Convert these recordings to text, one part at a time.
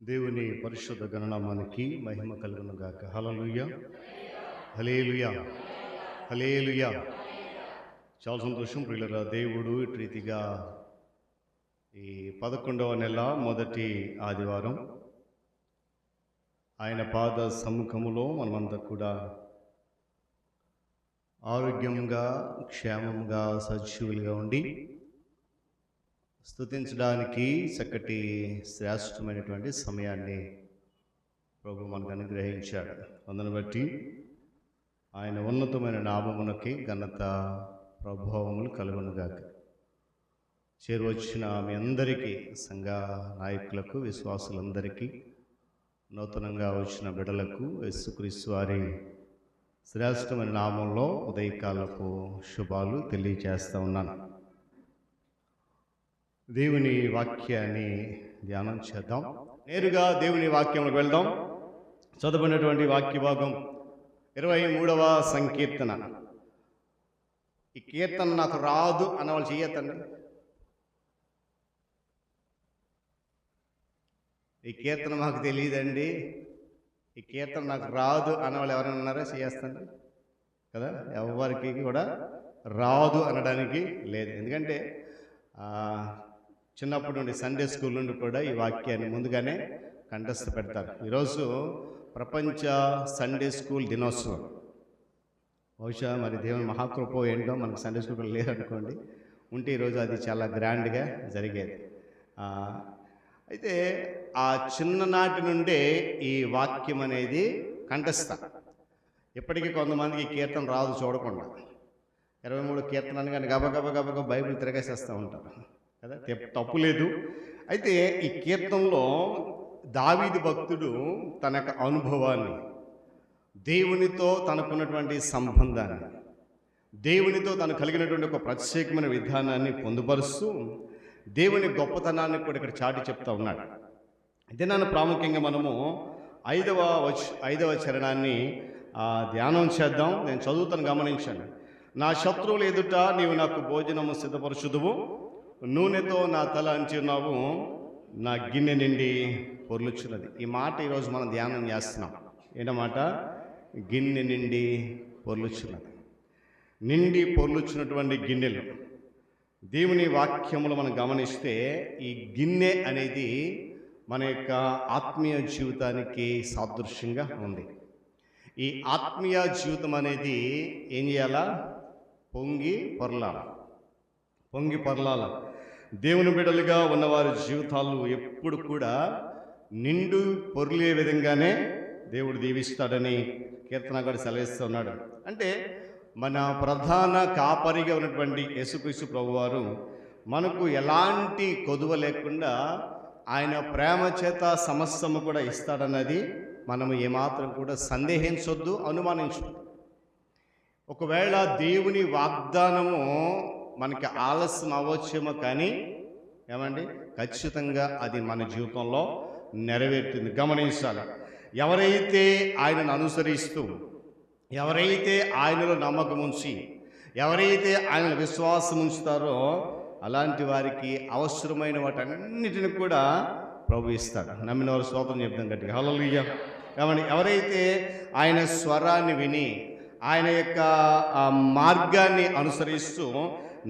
దేవుని పరిశుద్ధ గణనామానికి మహిమ కలుగును గాక. హల్లెలూయా, హల్లెలూయా, హల్లెలూయా. చాలా సంతోషం ప్రియులారా. దేవుడు ఇటు రీతిగా ఈ 11వ నెల మొదటి ఆదివారం ఆయన పాద సముఖములో మనమంతా కూడా ఆరోగ్యంగా, క్షేమంగా, సజీవులుగా ఉండి స్తుతించడానికి చక్కటి శ్రేష్టమైనటువంటి సమయాన్ని ప్రభు మనకు అనుగ్రహించాడు. అందును బట్టి ఆయన ఉన్నతమైన నామమునకి ఘనత ప్రభావములు కలుగునుగాక. చేరువచ్చిన మీ అందరికీ, సంఘ నాయకులకు, విశ్వాసులందరికీ, నూతనంగా వచ్చిన బిడ్డలకు యేసుక్రీస్తు వారి శ్రేష్టమైన నామంలో ఉదయకాలపు శుభాలు తెలియజేస్తూ ఉన్నాను. దేవుని వాక్యాన్ని ధ్యానం చేద్దాం. నేరుగా దేవుని వాక్యంలోకి వెళ్దాం. చదవబడినటువంటి వాక్య భాగం 23వ సంకీర్తన. ఈ కీర్తన నాకు రాదు అన్నవాళ్ళు చెయ్యొద్దండి. ఈ కీర్తన మాకు తెలియదండి, ఈ కీర్తన నాకు రాదు అన్నవాళ్ళు ఎవరైనా ఉన్నారా? చేస్తాను కదా. ఎవరికి కూడా రాదు అనడానికి లేదు. ఎందుకంటే చిన్నప్పటి నుండి సండే స్కూల్ నుండి కూడా ఈ వాక్యాన్ని ముందుగానే కంఠస్థ పెడతారు. ఈరోజు ప్రపంచ సండే స్కూల్ దినోత్సవం. బహుశా మరి దేవుని మహాకృప ఏంటో మనకు సండే స్కూల్ లేదనుకోండి, ఉంటే ఈరోజు అది చాలా గ్రాండ్గా జరిగేది. అయితే ఆ చిన్ననాటి నుండే ఈ వాక్యం అనేది కంఠస్థ. ఇప్పటికీ కొంతమందికి కీర్తన రాదు చూడకుండా. 23 కీర్తనలు కానీ గబగబ బైబిల్ తిరగేసేస్తూ ఉంటారు కదా. తప్పు లేదు. అయితే ఈ కీర్తనలో దావీదు భక్తుడు తన యొక్క అనుభవాన్ని, దేవునితో తనకున్నటువంటి సంబంధాన్ని, దేవునితో తను కలిగినటువంటి ఒక ప్రత్యేకమైన విధానాన్ని పొందుపరుస్తూ దేవుని గొప్పతనాన్ని కూడా ఇక్కడ చాటి చెప్తా ఉన్నాడు. అయితే నన్ను ప్రాముఖ్యంగా మనము 5వ చరణాన్ని ధ్యానం చేద్దాం. నేను చదువుతాను, గమనించండి. నా శత్రువులు ఎదుట నీవు నాకు భోజనము సిద్ధపరచుదువు, నూనెతో నా తల అంచున్నావు, నా గిన్నె నిండి పొర్లుచున్నది. ఈ మాట ఈరోజు మనం ధ్యానం చేస్తున్నాం. ఏంటన్నమాట? గిన్నె నిండి పొర్లుచున్నది. నిండి పొర్లుచున్నటువంటి గిన్నెలు దేవుని వాక్యములు మనం గమనిస్తే, ఈ గిన్నె అనేది మన యొక్క ఆత్మీయ జీవితానికి సాదృశ్యంగా ఉంది. ఈ ఆత్మీయ జీవితం అనేది ఏం చేయాలా? పొంగి పొర్లాల. దేవుని బిడ్డలుగా ఉన్నవారి జీవితాలు ఎప్పుడు కూడా నిండు పొర్లే విధంగానే దేవుడు దీవిస్తాడని కీర్తనగాడు సెలవిస్తూ ఉన్నాడు. అంటే మన ప్రధాన కాపరిగా ఉన్నటువంటి యేసుక్రీస్తు ప్రభువారు మనకు ఎలాంటి కొదువ లేకుండా ఆయన ప్రేమ చేత సమస్తము కూడా ఇస్తాడన్నది మనము ఏమాత్రం కూడా సందేహించొద్దు, అనుమానించొద్దు. ఒకవేళ దేవుని వాగ్దానము మనకి ఆలస్యం అవ్వచ్చేమో, కానీ ఏమండి, ఖచ్చితంగా అది మన జీవితంలో నెరవేరుతుంది. గమనించాలి. ఎవరైతే ఆయనను అనుసరిస్తూ, ఎవరైతే ఆయనలో నమ్మకం ఉంచి, ఎవరైతే ఆయన విశ్వాసం ఉంచుతారో అలాంటి వారికి అవసరమైన వాటన్నిటిని కూడా ప్రభు ఇస్తాడు. నమ్మిన వారు స్తోత్రం చెప్తాం గట్టిగా. హల్లెలూయా. కాబట్టి ఎవరైతే ఆయన స్వరాన్ని విని ఆయన యొక్క మార్గాన్ని అనుసరిస్తూ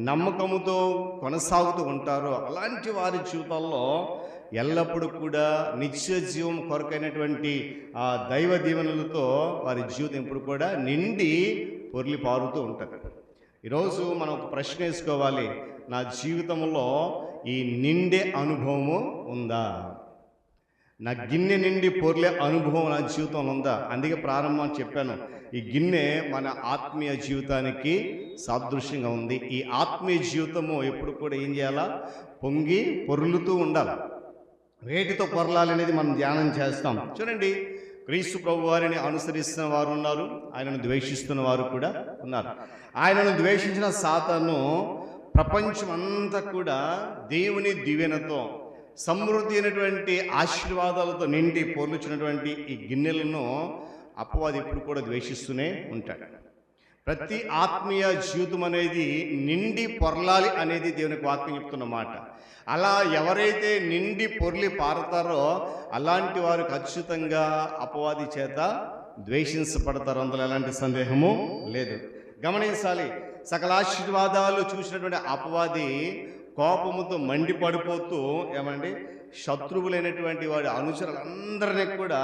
నమ్మకముతో కొనసాగుతూ ఉంటారో అలాంటి వారి జీవితాల్లో ఎల్లప్పుడూ కూడా నిత్య జీవం కొరకైనటువంటి ఆ దైవ దీవెనలతో వారి జీవితం ఎప్పుడు కూడా నిండి పొర్లి పారుతూ ఉంటుంది. ఈరోజు మనం ఒక ప్రశ్న వేసుకోవాలి. నా జీవితంలో ఈ నిండే అనుభవము ఉందా? నా గిన్నె నిండి పొర్లే అనుభవం నా జీవితంలో ఉందా? అందుకే ప్రారంభం చెప్పాను, ఈ గిన్నె మన ఆత్మీయ జీవితానికి సాదృశ్యంగా ఉంది. ఈ ఆత్మీయ జీవితము ఎప్పుడు కూడా ఏం చేయాలా? పొంగి పొర్లుతూ ఉండాలి. వేటితో పొరలాలి అనేది మనం ధ్యానం చేస్తాం. చూడండి, క్రీస్తు ప్రభు వారిని అనుసరిస్తున్న వారు ఉన్నారు, ఆయనను ద్వేషిస్తున్న వారు కూడా ఉన్నారు. ఆయనను ద్వేషించిన సాతాను ప్రపంచమంతా కూడా దేవుని దీవెనతో, సమృద్ధి అయినటువంటి ఆశీర్వాదాలతో నిండి పొర్లుచినటువంటి ఈ గిన్నెలను అపవాది ఇప్పుడు కూడా ద్వేషిస్తూనే ఉంటాడు. ప్రతి ఆత్మీయ జీవితం అనేది నిండి పొరలాలి అనేది దేవునికి వాక్యం చెప్తున్న మాట. అలా ఎవరైతే నిండి పొర్లి పారుతారో అలాంటి వారు ఖచ్చితంగా అపవాది చేత ద్వేషించబడతారు, అందులో ఎలాంటి సందేహము లేదు. గమనించాలి, సకల ఆశీర్వాదాలు చూసినటువంటి అపవాది కోపముతో మండిపడిపోతూ ఏమండి శత్రువులైనటువంటి వాడి అనుచరులందరినీ కూడా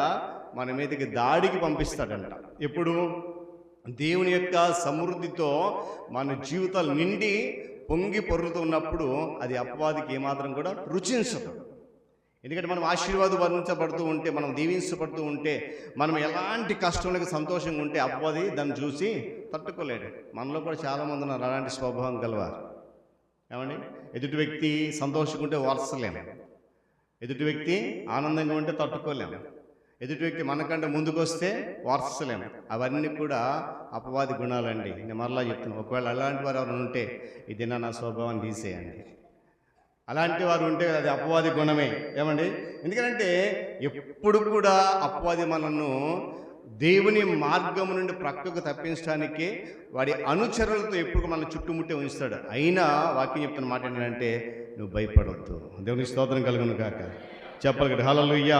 మన మీదకి దాడికి పంపిస్తాడంట. ఎప్పుడు? దేవుని యొక్క సమృద్ధితో మన జీవితాలు నిండి పొంగి పొర్లుతున్నప్పుడు అది అపవాదికి ఏమాత్రం కూడా రుచించదు. ఎందుకంటే మనం ఆశీర్వాదపరచబడుతూ ఉంటే, మనం దీవించబడుతూ ఉంటే, మనం ఎలాంటి కష్టంలోకి సంతోషంగా ఉంటే అపవాది దాన్ని చూసి తట్టుకోలేడు. మనలో కూడా చాలామంది ఉన్నారు అలాంటి స్వభావం గలవారు. ఏమండి, ఎదుటి వ్యక్తి సంతోషంగా ఉంటే ఓర్చలేము, ఎదుటి వ్యక్తి ఆనందంగా ఉంటే తట్టుకోలేము, ఎదుటి వ్యక్తి మనకంటే ముందుకు వస్తే ఓర్చలేము. అవన్నీ కూడా అపవాది గుణాలండి. నేను మరలా చెప్తున్నాను, ఒకవేళ అలాంటి వారు ఎవరు ఉంటే ఇది నా స్వభావాన్ని తీసేయండి. అలాంటి వారు ఉంటే అది అపవాది గుణమే. ఏమండి, ఎందుకంటే ఎప్పుడు కూడా అపవాది మనను దేవుని మార్గం నుండి ప్రక్కకు తప్పించడానికి వాడి అనుచరులతో ఎప్పుడు మన చుట్టుముట్టే ఉంచుతాడు. అయినా వాక్యం చెప్తున్న మాట ఏంటంటే, నువ్వు భయపడవద్దు. దేవుని స్తోత్రం కలుగును గాక. చెప్పాలి కదా, హల్లెలూయా.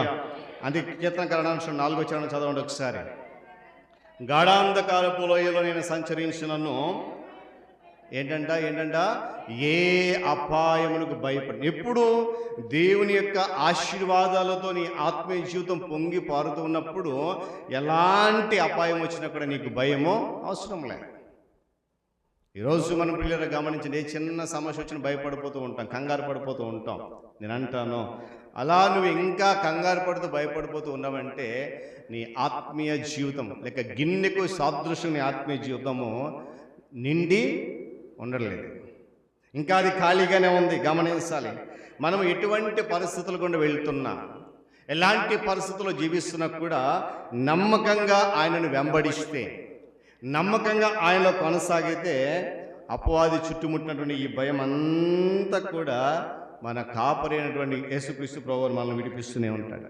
అందుకే కీర్తనకారుడు 4వ చరణం చదవండి ఒకసారి. గాఢాంధకారపు లోయలో నేను సంచరించినను ఏంటంట ఏ అపాయములకు భయపడి. ఎప్పుడు దేవుని యొక్క ఆశీర్వాదాలతో నీ ఆత్మీయ జీవితం పొంగి పారుతూ ఉన్నప్పుడు ఎలాంటి అపాయం వచ్చినా కూడా నీకు భయమో అవసరం లేదు. ఈరోజు మనం పిల్లలు గమనించండి, ఏ చిన్న సమస్య వచ్చినా భయపడిపోతూ ఉంటాం, కంగారు పడిపోతూ ఉంటాం. నేను అంటాను, అలా నువ్వు ఇంకా కంగారు పడుతూ భయపడిపోతూ ఉన్నావంటే నీ ఆత్మీయ జీవితం లేక గిన్నెకు సాదృశ్యం నీ ఆత్మీయ జీవితము నిండి ఉండలేదు, ఇంకా అది ఖాళీగానే ఉంది. గమనించాలి, మనం ఎటువంటి పరిస్థితుల గుండా వెళ్తున్నా, ఎలాంటి పరిస్థితుల్లో జీవిస్తున్నా కూడా నమ్మకంగా ఆయనను వెంబడిస్తే, నమ్మకంగా ఆయనలో కొనసాగితే అపవాది చుట్టుముట్టినటువంటి ఈ భయం అంతా కూడా మన కాపరైనటువంటి యేసుక్రీస్తు ప్రభువు మనల్ని విడిపిస్తూనే ఉంటాడు.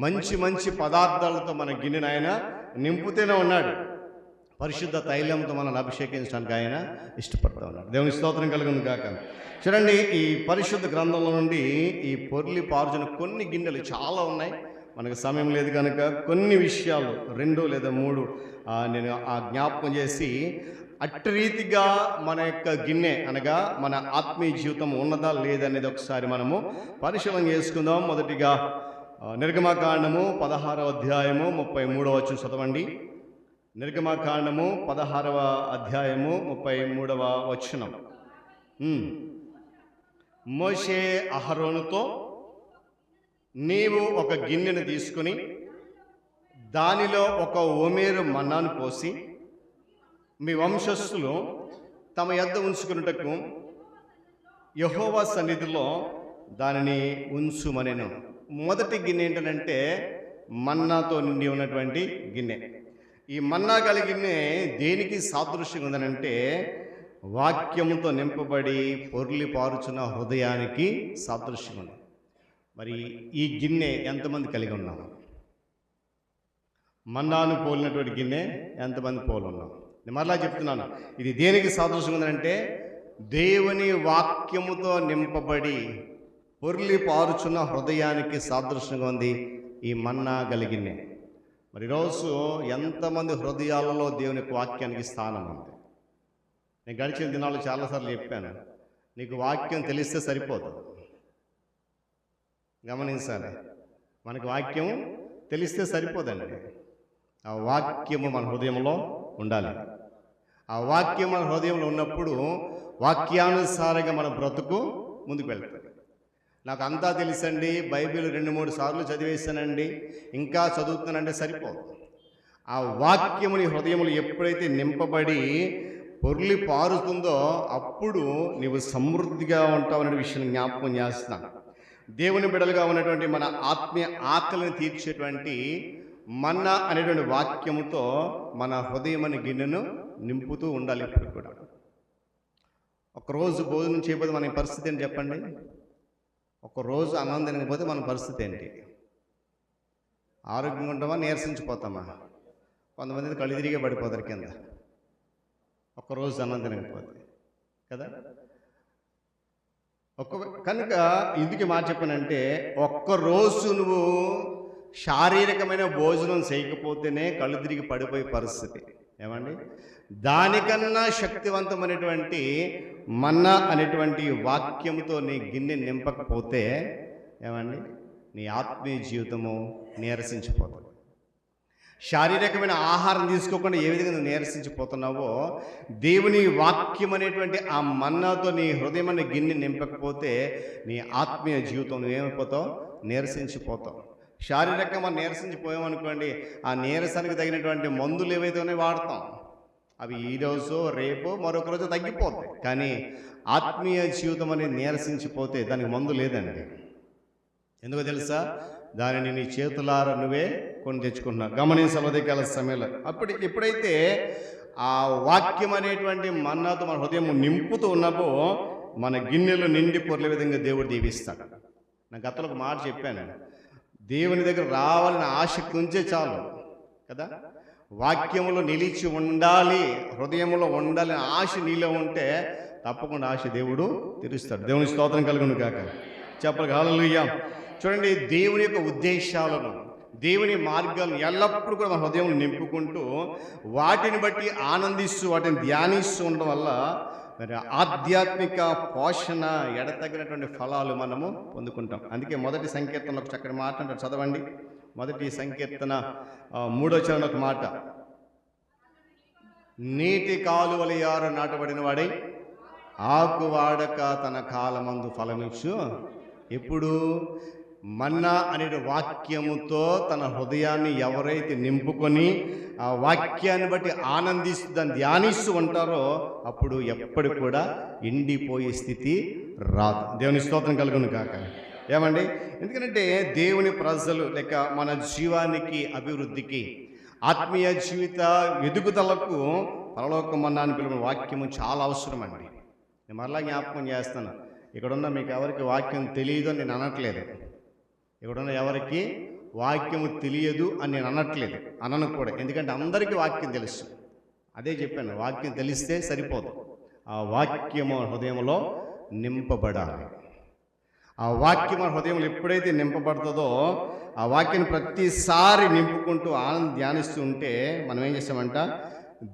మంచి మంచి పదార్థాలతో మన గిన్నెను ఆయన నింపుతూనే ఉన్నాడు. పరిశుద్ధ తైలంతో మనల్ని అభిషేకించడానికి ఆయన ఇష్టపడతా ఉన్నాడు. దేవుని స్తోత్రం కలుగును గాక. చూడండి, ఈ పరిశుద్ధ గ్రంథంలో నుండి ఈ పొర్లి పార్జున కొన్ని గిన్నెలు చాలా ఉన్నాయి. మనకు సమయం లేదు కనుక కొన్ని విషయాలు 2 లేదా 3 నేను జ్ఞాపకం చేసి అట్టి రీతిగా మన యొక్క గిన్నె అనగా మన ఆత్మీయ జీవితం ఉన్నదా లేదనేది ఒకసారి మనము పరిశీలన చేసుకుందాం. మొదటిగా నిర్గమకాండము 16వ అధ్యాయము 33వ వచనం చదవండి. నిర్గమకాండము 16వ అధ్యాయము 33వ వచనం. మోషే అహరోనుతో, నీవు ఒక గిన్నెను తీసుకుని దానిలో ఒక ఓమేరు మన్నాను పోసి మీ వంశస్థులు తమ యొద్ద ఉంచుకున్నటకు యెహోవా సన్నిధిలో దానిని ఉంచుమనెను. మొదటి గిన్నె ఏంటంటే మన్నాతో నిండి ఉన్నటువంటి గిన్నె. ఈ మన్నా కలిగిన్నే దేనికి సాదృశ్యంగా ఉందనంటే వాక్యముతో నింపబడి పొర్లి పారుచున్న హృదయానికి సాదృశ్యం ఉంది. మరి ఈ గిన్నె ఎంతమంది కలిగి ఉన్నాం? మన్నాను పోలినటువంటి గిన్నె ఎంతమంది పోలి ఉన్నాం? నేను మరలా చెప్తున్నాను, ఇది దేనికి సాదృశ్యంగా ఉందంటే దేవుని వాక్యముతో నింపబడి పొర్లి పారుచున్న హృదయానికి సాదృశ్యంగా ఉంది ఈ మన్నా కలిగిన్నే. మరి ఈరోజు ఎంతమంది హృదయాలలో దేవుని వాక్యానికి స్థానం ఉంది? నేను గడిచిన దినాలు చాలాసార్లు చెప్పాను, నీకు వాక్యం తెలిస్తే సరిపోదు. గమనించాలి, మనకు వాక్యం తెలిస్తే సరిపోదండి. ఆ వాక్యము మన హృదయంలో ఉండాలి. ఆ వాక్యం మన హృదయంలో ఉన్నప్పుడు వాక్యానుసారంగా మన బ్రతుకు ముందుకు వెళ్తుంది. నాకు అంతా తెలుసండి, బైబిల్ 2-3 సార్లు చదివేశానండి, ఇంకా చదువుతున్నానంటే సరిపోదు. ఆ వాక్యముని హృదయములు ఎప్పుడైతే నింపబడి పొర్లి పారుతుందో అప్పుడు నీవు సమృద్ధిగా ఉంటావు అనే విషయాన్ని జ్ఞాపకం చేస్తున్నాను. దేవుని బిడ్డలుగా ఉన్నటువంటి మన ఆత్మీయ ఆకలిని తీర్చేటువంటి మన్నా అనేటువంటి వాక్యముతో మన హృదయం అనే గిన్నెను నింపుతూ ఉండాలి ఎప్పుడు కూడా. ఒకరోజు భోజనం చేయకపోతే మన పరిస్థితి ఏంటి చెప్పండి? ఒకరోజు అన్నం తినకపోతే మన పరిస్థితి ఏంటి? ఆరోగ్యంగా ఉంటామా, నీరసించిపోతామా? కొంతమంది కళ్ళు తిరిగే పడిపోతారు కింద ఒకరోజు అన్నం తినకపోతే కదా. కనుక ఎందుకు మాట చెప్పానంటే, ఒక్కరోజు నువ్వు శారీరకమైన భోజనం చేయకపోతేనే కళ్ళు తిరిగి పడిపోయే పరిస్థితి. ఏమండి? దానికన్నా శక్తివంతమైనటువంటి మన్నా అనేటువంటి వాక్యంతో నీ గిన్నె నింపకపోతే ఏమండి, నీ ఆత్మీయ జీవితము నీరసించిపోతుంది. శారీరకమైన ఆహారం తీసుకోకుండా ఏ విధంగా నువ్వు నీరసించిపోతున్నావో, దేవుని వాక్యం అనేటువంటి ఆ మన్నాతో నీ హృదయం అనే గిన్నె నింపకపోతే నీ ఆత్మీయ జీవితం నువ్వేమైపోతావు? నీరసించిపోతావు. శారీరకంగా నీరసించిపోయామనుకోండి, ఆ నీరసానికి తగినటువంటి మందులు ఏవైతే వాడతాం, అవి ఈరోజు రేపు మరొక రోజు తగ్గిపోతాయి. కానీ ఆత్మీయ జీవితం అనేది నీరసించిపోతే దానికి మందు లేదండి. ఎందుకో తెలుసా? దానిని నీ చేతులారా నువ్వే కొని తెచ్చుకుంటున్నావు. గమనించాలి ఉదయకాల సమయంలో. ఎప్పుడైతే ఆ వాక్యం అనేటువంటి మన్నాతో మన హృదయం నింపుతూ ఉన్నప్పుడు మన గిన్నెలు నిండి పొర్లే విధంగా దేవుడు దీవిస్తాడు. నా గతంలో ఒక మాట చెప్పాను, దేవుని దగ్గర రావాలని ఆసక్తి ఉంచే చాలు కదా. వాక్యములో నిలిచి ఉండాలి, హృదయంలో ఉండాలని ఆశ నీలో ఉంటే తప్పకుండా ఆశ దేవుడు తీరుస్తాడు. దేవుని స్తోత్రం కలుగును గాక. చెప్పాలి హల్లెలూయా. చూడండి, దేవుని యొక్క ఉద్దేశాలను, దేవుని మార్గాలను ఎల్లప్పుడూ కూడా మన హృదయం నింపుకుంటూ వాటిని బట్టి ఆనందిస్తూ వాటిని ధ్యానిస్తూ ఉండడం వల్ల మరి ఆధ్యాత్మిక పోషణ ఎడతగినటువంటి ఫలాలు మనము పొందుకుంటాం. అందుకే మొదటి సంకీర్తనలో ఒక చక్కటి మాట అంటారు, చదవండి. మొదటి సంకీర్తన 3వ చరణంలో ఒక మాట, నీటి కాలువల యారు నాటబడిన వాడై ఆకు వాడక తన కాలమందు ఫలమిచ్చు. ఎప్పుడు? మన్నా అనే వాక్యముతో తన హృదయాన్ని ఎవరైతే నింపుకొని ఆ వాక్యాన్ని బట్టి ఆనందిస్తూ దాన్ని ధ్యానిస్తూ ఉంటారో అప్పుడు ఎప్పటికి కూడా ఎండిపోయే స్థితి రాదు. దేవుని స్తోత్రం కలుగును కాక. ఏమండి? ఎందుకంటే దేవుని ప్రజలు లేక మన జీవానికి, అభివృద్ధికి, ఆత్మీయ జీవిత ఎదుగుదలకు పరలోక మన్నా అని పిలువ వాక్యము చాలా అవసరం అండి. నేను మరలా జ్ఞాపకం చేస్తాను, ఇక్కడున్న మీకు ఎవరికి వాక్యం తెలియదు అని నేను అనట్లేదు. ఇక్కడున్న ఎవరికి వాక్యము తెలియదు అని నేను అనట్లేదు, అనను కూడా. ఎందుకంటే అందరికీ వాక్యం తెలుసు. అదే చెప్పాను, వాక్యం తెలిస్తే సరిపోదు, ఆ వాక్యము హృదయంలో నింపబడాలి. ఆ వాక్యం మన హృదయంలో ఎప్పుడైతే నింపబడుతుందో ఆ వాక్యాన్ని ప్రతిసారి నింపుకుంటూ ధ్యానిస్తూ ఉంటే మనం ఏం చేస్తామంట,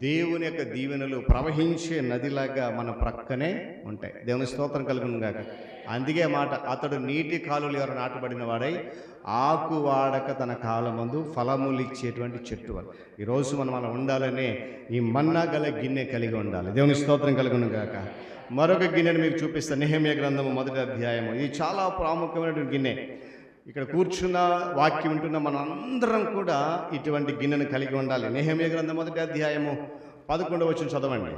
దేవుని యొక్క దీవెనలు ప్రవహించే నదిలాగా మన ప్రక్కనే ఉంటాయి. దేవుని స్తోత్రం కలుగును గాక. అందుకే మాట, అతడు నీటి కాలువలు ఎవరు నాటబడిన వాడై ఆకు వాడక తన కాలమందు ఫలములు ఇచ్చేటువంటి చెట్టు అని. ఈరోజు మనం అలా ఉండాలనే ఈ మన్నా గల గిన్నె కలిగి ఉండాలి. దేవుని స్తోత్రం కలుగును గాక. మరొక గిన్నెను మీకు చూపిస్తాను. నెహెమ్యా గ్రంథము 1వ అధ్యాయము. ఇది చాలా ప్రాముఖ్యమైనటువంటి గిన్నె. ఇక్కడ కూర్చున్న వాక్యం వింటున్న మనం అందరం కూడా ఇటువంటి గిన్నెను కలిగి ఉండాలి. నెహెమ్యా గ్రంథం 1వ అధ్యాయము 11వ వచనం చదవండి.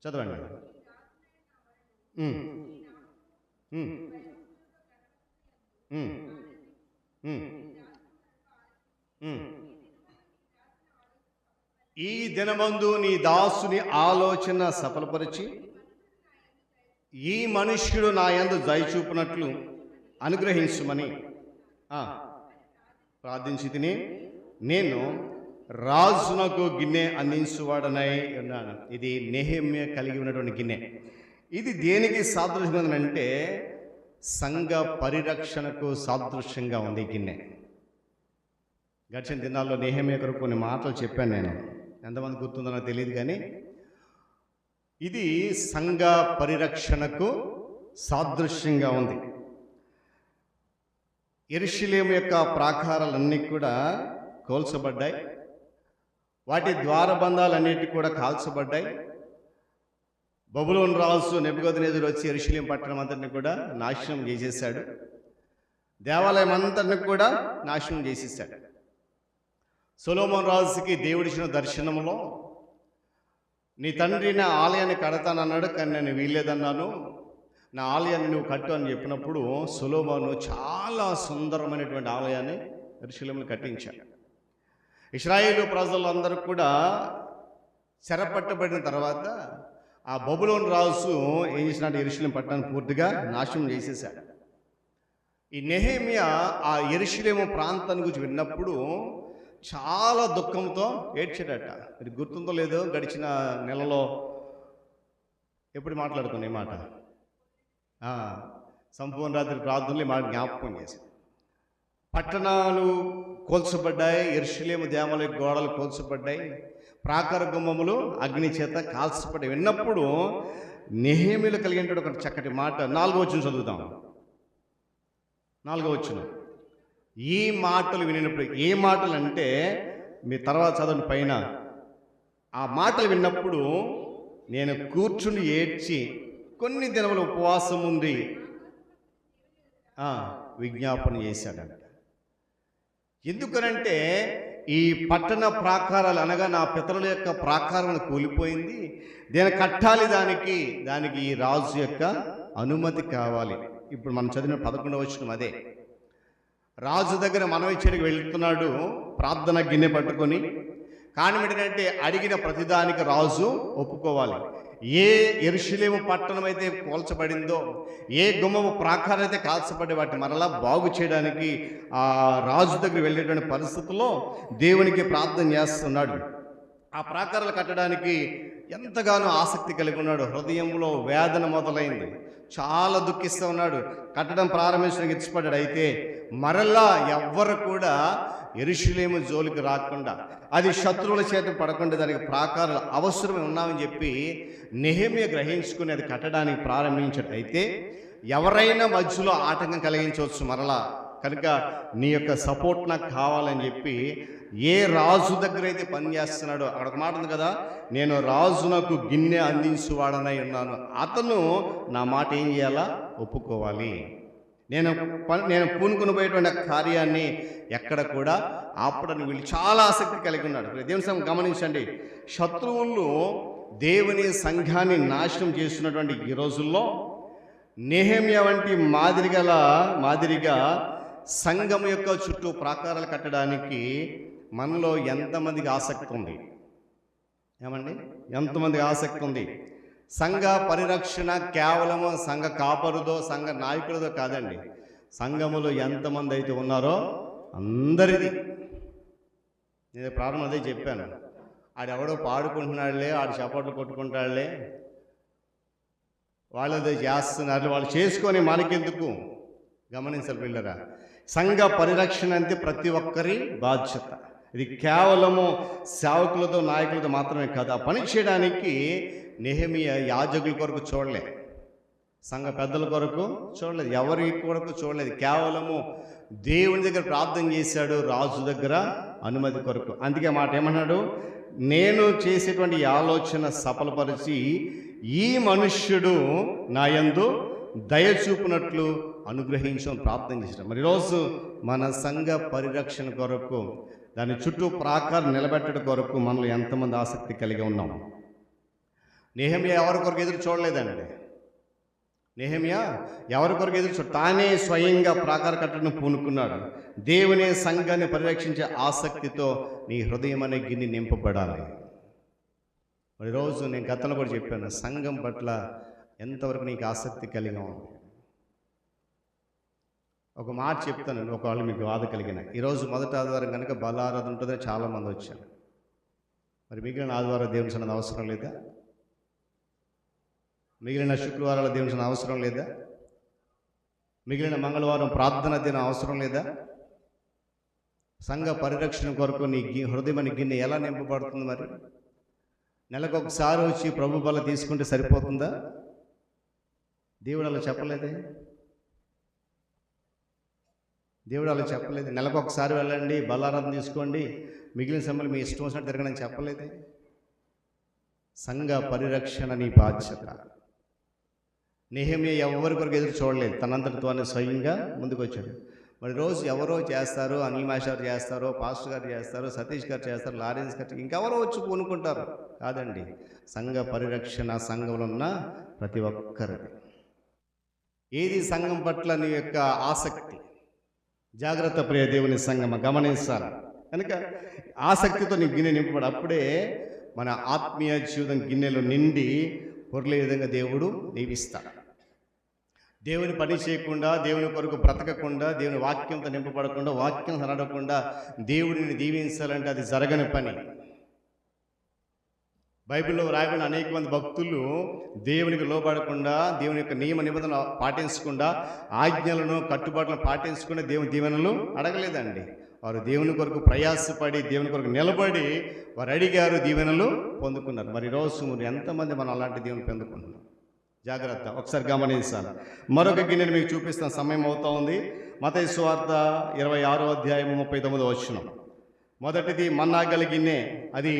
చదవండి. ఈ దినమందు నీ దాసుని ఆలోచన సఫలపరిచి ఈ మనుష్యుడు నా యందు దయ చూపినట్లు అనుగ్రహించుమని ప్రార్థించి తిని నేను రాజునకు గిన్నె అందించువాడనై ఉన్నాను. ఇది నెహెమ్యా కలిగి ఉన్నటువంటి గిన్నె. ఇది దేనికి సాదృశ్యంగా అంటే సంఘ పరిరక్షణకు సాదృశ్యంగా ఉంది గిన్నె. గడిచిన దినాల్లో నెహెమ్యా కొరకు కొన్ని మాటలు చెప్పాను నేను, ఎంతమంది గుర్తుందో నాకు తెలియదు. కానీ ఇది సంఘ పరిరక్షణకు సాదృశ్యంగా ఉంది. యెరూషలేము యొక్క ప్రాకారాలన్నీ కూడా కోల్చబడ్డాయి, వాటి ద్వారబంధాలన్నిటి కూడా కాల్చబడ్డాయి. బబులోను రాజు నెబుకద్నెజరు వచ్చి యెరూషలేము పట్టణం అంతటిని కూడా నాశనం చేసేసాడు. దేవాలయం అంతటిని కూడా నాశనం చేసేసాడు. సొలొమోను రాజుకి దేవుడిచ్చిన దర్శనంలో నీ తండ్రి నా ఆలయాన్ని కడతానన్నాడు, కానీ నేను వీల్లేదన్నాను, నా ఆలయాన్ని నువ్వు కట్టు అని చెప్పినప్పుడు సొలొమోను చాలా సుందరమైనటువంటి ఆలయాన్ని యెరూషలేములో కట్టించాడు. ఇశ్రాయేలు ప్రజలందరూ కూడా చెరపట్టబడిన తర్వాత ఆ బబులోను రాజు ఏం చేసినాడు, యెరూషలేము పట్టణాన్ని పూర్తిగా నాశనం చేసేసాడు. ఈ నెహెమ్యా ఆ యెరూషలేము ప్రాంతాన్ని గురించి విన్నప్పుడు చాలా దుఃఖంతో ఏడ్చాడట. మీరు గుర్తుందో లేదో, గడిచిన నెలలో ఎప్పుడు మాట్లాడుకున్నాం ఈ మాట? సంపూర్ణ రాత్రి ప్రార్థనలు మాట జ్ఞాపకం చేసి, పట్టణాలు కోల్చబడ్డాయి, యెరూషలేము దేవాలయ గోడలు కోల్చబడ్డాయి, ప్రాకార గుమ్మములు అగ్ని చేత కాల్చబడ్డాయి. విన్నప్పుడు నెహెమీయులో కలిగిన ఒక చక్కటి మాట 4వ వచనం చదువుతాం. 4వ వచనం, ఈ మాటలు వినినప్పుడు, ఏ మాటలు అంటే మీ తర్వాత చదవండి పైన, ఆ మాటలు విన్నప్పుడు నేను కూర్చుని ఏడ్చి కొన్ని దినములు ఉపవాసం ఉండి విజ్ఞాపన చేశాడంట. ఎందుకనంటే ఈ పట్టణ ప్రాకారాలు అనగా నా పితరుల యొక్క ప్రాకారం కూలిపోయింది, దీన్ని కట్టాలి, దానికి ఈ రాజు యొక్క అనుమతి కావాలి. ఇప్పుడు మనం చదివిన 11వ వచనం అదే. రాజు దగ్గర మనవి చేయడానికి వెళ్తున్నాడు ప్రార్థన గిన్నె పట్టుకొని. కానీ ఏంటంటే అడిగిన ప్రతిదానికి రాజు ఒప్పుకోవాలి. ఏ యెరూషలేము పట్టణం అయితే కోల్చబడిందో, ఏ గుమ్మము ప్రాకారం అయితే కాల్చబడి వాటిని మరలా బాగు చేయడానికి ఆ రాజు దగ్గర వెళ్ళేటువంటి పరిస్థితుల్లో దేవునికి ప్రార్థన చేస్తున్నాడు. ఆ ప్రాకారాలు కట్టడానికి ఎంతగానో ఆసక్తి కలిగి ఉన్నాడు. హృదయంలో వేదన మొదలైంది, చాలా దుఃఖిస్తూ ఉన్నాడు. కట్టడం ప్రారంభించడానికి ఇష్టపడ్డాడు. అయితే మరలా ఎవ్వరు కూడా యెరూషలేము జోలికి రాకుండా, అది శత్రువుల చేత పడకుండా దానికి ప్రాకారాలు అవసరమే ఉన్నామని చెప్పి నెహెమీయా గ్రహించుకుని అది కట్టడానికి ప్రారంభించాడు. అయితే ఎవరైనా మధ్యలో ఆటంకం కలిగించవచ్చు మరలా, కనుక నీ యొక్క సపోర్ట్ నాకు కావాలని చెప్పి ఏ రాజు దగ్గర అయితే పనిచేస్తున్నాడో, అక్కడ ఒక మాట ఉంది కదా, నేను రాజునకు గిన్నె అందించువాడనై ఉన్నాను, అతను నా మాట ఏం చేయాలా? ఒప్పుకోవాలి. నేను పూనుకుని పోయేటువంటి కార్యాన్ని ఎక్కడ కూడా ఆపడానికి వీళ్ళు చాలా ఆసక్తి కలిగి ఉన్నాడు. దేవుని సంఘం గమనించండి, శత్రువులు దేవుని సంఘాన్ని నాశనం చేస్తున్నటువంటి ఈ రోజుల్లో నెహెమీయా వంటి మాదిరిగా సంఘం యొక్క చుట్టూ ప్రాకారాలు కట్టడానికి మనలో ఎంతమందికి ఆసక్తి ఉంది? ఏమండి, ఎంతమందికి ఆసక్తి ఉంది? సంఘ పరిరక్షణ కేవలము సంఘ కాపరుదో సంఘ నాయకులదో కాదండి. సంఘములో ఎంతమంది అయితే ఉన్నారో అందరిది. నేను ప్రారంభం అదే చెప్పాను, ఆడెవడో పాడుకుంటున్నాడులే, ఆడు చప్పట్లు కొట్టుకుంటాడులే, వాళ్ళు అదే చేస్తున్నారు, వాళ్ళు చేసుకొని మనకెందుకు? గమనించాలి పిల్లరా, సంఘ పరిరక్షణ అంటే ప్రతి ఒక్కరి బాధ్యత. ఇది కేవలము సేవకులతో నాయకులతో మాత్రమే కాదు. ఆ పని చేయడానికి నెహెమీయా యాజకుల కొరకు చూడలేదు, సంఘ పెద్దల కొరకు చూడలేదు, ఎవరి కొరకు చూడలేదు. కేవలము దేవుని దగ్గర ప్రార్థన చేశాడు, రాజు దగ్గర అనుమతి కొరకు. అందుకే మాట ఏమన్నాడు? నేను చేసేటువంటి ఆలోచన సఫలపరిచి ఈ మనుష్యుడు నా యందు దయ చూపునట్లు అనుగ్రహించడం ప్రార్థన చేశాడు. మరి ఈరోజు మన సంఘ పరిరక్షణ కొరకు, దాని చుట్టూ ప్రాకారం నిలబెట్టడం కొరకు మనలో ఎంతమంది ఆసక్తి కలిగి ఉన్నాం? నెహెమీయా ఎవరి కొరకు ఎదురు చూడలేదండి. నెహెమీయా ఎవరి కొరకు ఎదురు తానే స్వయంగా ప్రాకార కట్టడం పూనుకున్నాడు. దేవుని సంఘాన్ని పరిరక్షించే ఆసక్తితో నీ హృదయం అనే గిన్నె నింపబడాలి. మరి రోజు నేను గతంలో కూడా చెప్పాను, సంఘం పట్ల ఎంతవరకు నీకు ఆసక్తి కలిగి ఉంది. ఒక మాట చెప్తాను, ఒకవేళ మీకు బాధ కలిగిన. ఈరోజు మొదటి ఆదివారం కనుక బలారాధన ఉంటుందని చాలామంది వచ్చారు. మరి మిగిలిన ఆదివారం దేవుని సన్నిధి అవసరం లేదా? మిగిలిన శుక్రవారాల దేవుని సన్నిధి అవసరం లేదా? మిగిలిన మంగళవారం ప్రార్థన దినం అవసరం లేదా? సంఘ పరిరక్షణ కొరకు నీ హృదయం గిన్నె ఎలా నింపబడుతుంది? మరి నెలకు ఒకసారి వచ్చి ప్రభు బల తీసుకుంటే సరిపోతుందా? దేవుడు అలా చెప్పలేదే. దేవుడు అలా చెప్పలేదు. నెలకు ఒకసారి వెళ్ళండి, బలారాధన తీసుకోండి, మిగిలిన సమయంలో మీ ఇష్టం వచ్చినట్టు తిరగని చెప్పలేదే. సంఘ పరిరక్షణ నీ బాధ్యత. నెహెమీయా ఎవరి కొరకు ఎదురు చూడలేదు, తనంతటితోనే స్వయంగా ముందుకు వచ్చాడు. మరి రోజు ఎవరో చేస్తారు, అనిల్ మాస్టర్ చేస్తారో, పాస్టర్ గారు చేస్తారు, సతీష్ గారు చేస్తారు, లారెన్స్ గారు, ఇంకెవరో వచ్చి పూనుకుంటారు. కాదండి, సంఘ పరిరక్షణ సంఘంలో ఉన్న ప్రతి ఒక్కరిది. ఏది సంఘం పట్ల నీ యొక్క ఆసక్తి? జాగ్రత్త ప్రియ దేవుని సంఘం గమనించాలి. కనుక ఆసక్తితో నీ గిన్నె నింపబడి, అప్పుడే మన ఆత్మీయ జీవితం గిన్నెలో నిండి పొర్లే విధంగా దేవుడు దీవిస్తాడు. దేవుని పని చేయకుండా, దేవుని కొరకు బ్రతకకుండా, దేవుని వాక్యంతో నింపబడకుండా, వాక్యం నడవకుండా దేవుడిని దీవించాలంటే అది జరగని పని. బైబిల్లో రాయబడిన అనేక మంది భక్తులు దేవునికి లోబడకుండా, దేవుని యొక్క నియమ నిబంధనలు పాటించకుండా, ఆజ్ఞలను కట్టుబాట్లను పాటించకుండా దేవుని దీవెనలు అడగలేదండి. వారు దేవుని కొరకు ప్రయాసపడి, దేవుని కొరకు నిలబడి వారు అడిగారు, దీవెనలు పొందుకున్నారు. మరి ఈరోజు మీరు ఎంతమంది మనం అలాంటి దేవుని పొందుకుంటున్నాం? జాగ్రత్త, ఒకసారి గమనించాలి. మరొక గిన్నెని మీకు చూపిస్తున్న సమయం అవుతా ఉంది. మత్తయి సువార్త 26వ అధ్యాయం 39వ వచనం. మొదటిది మన్నాగల గిన్నె, అది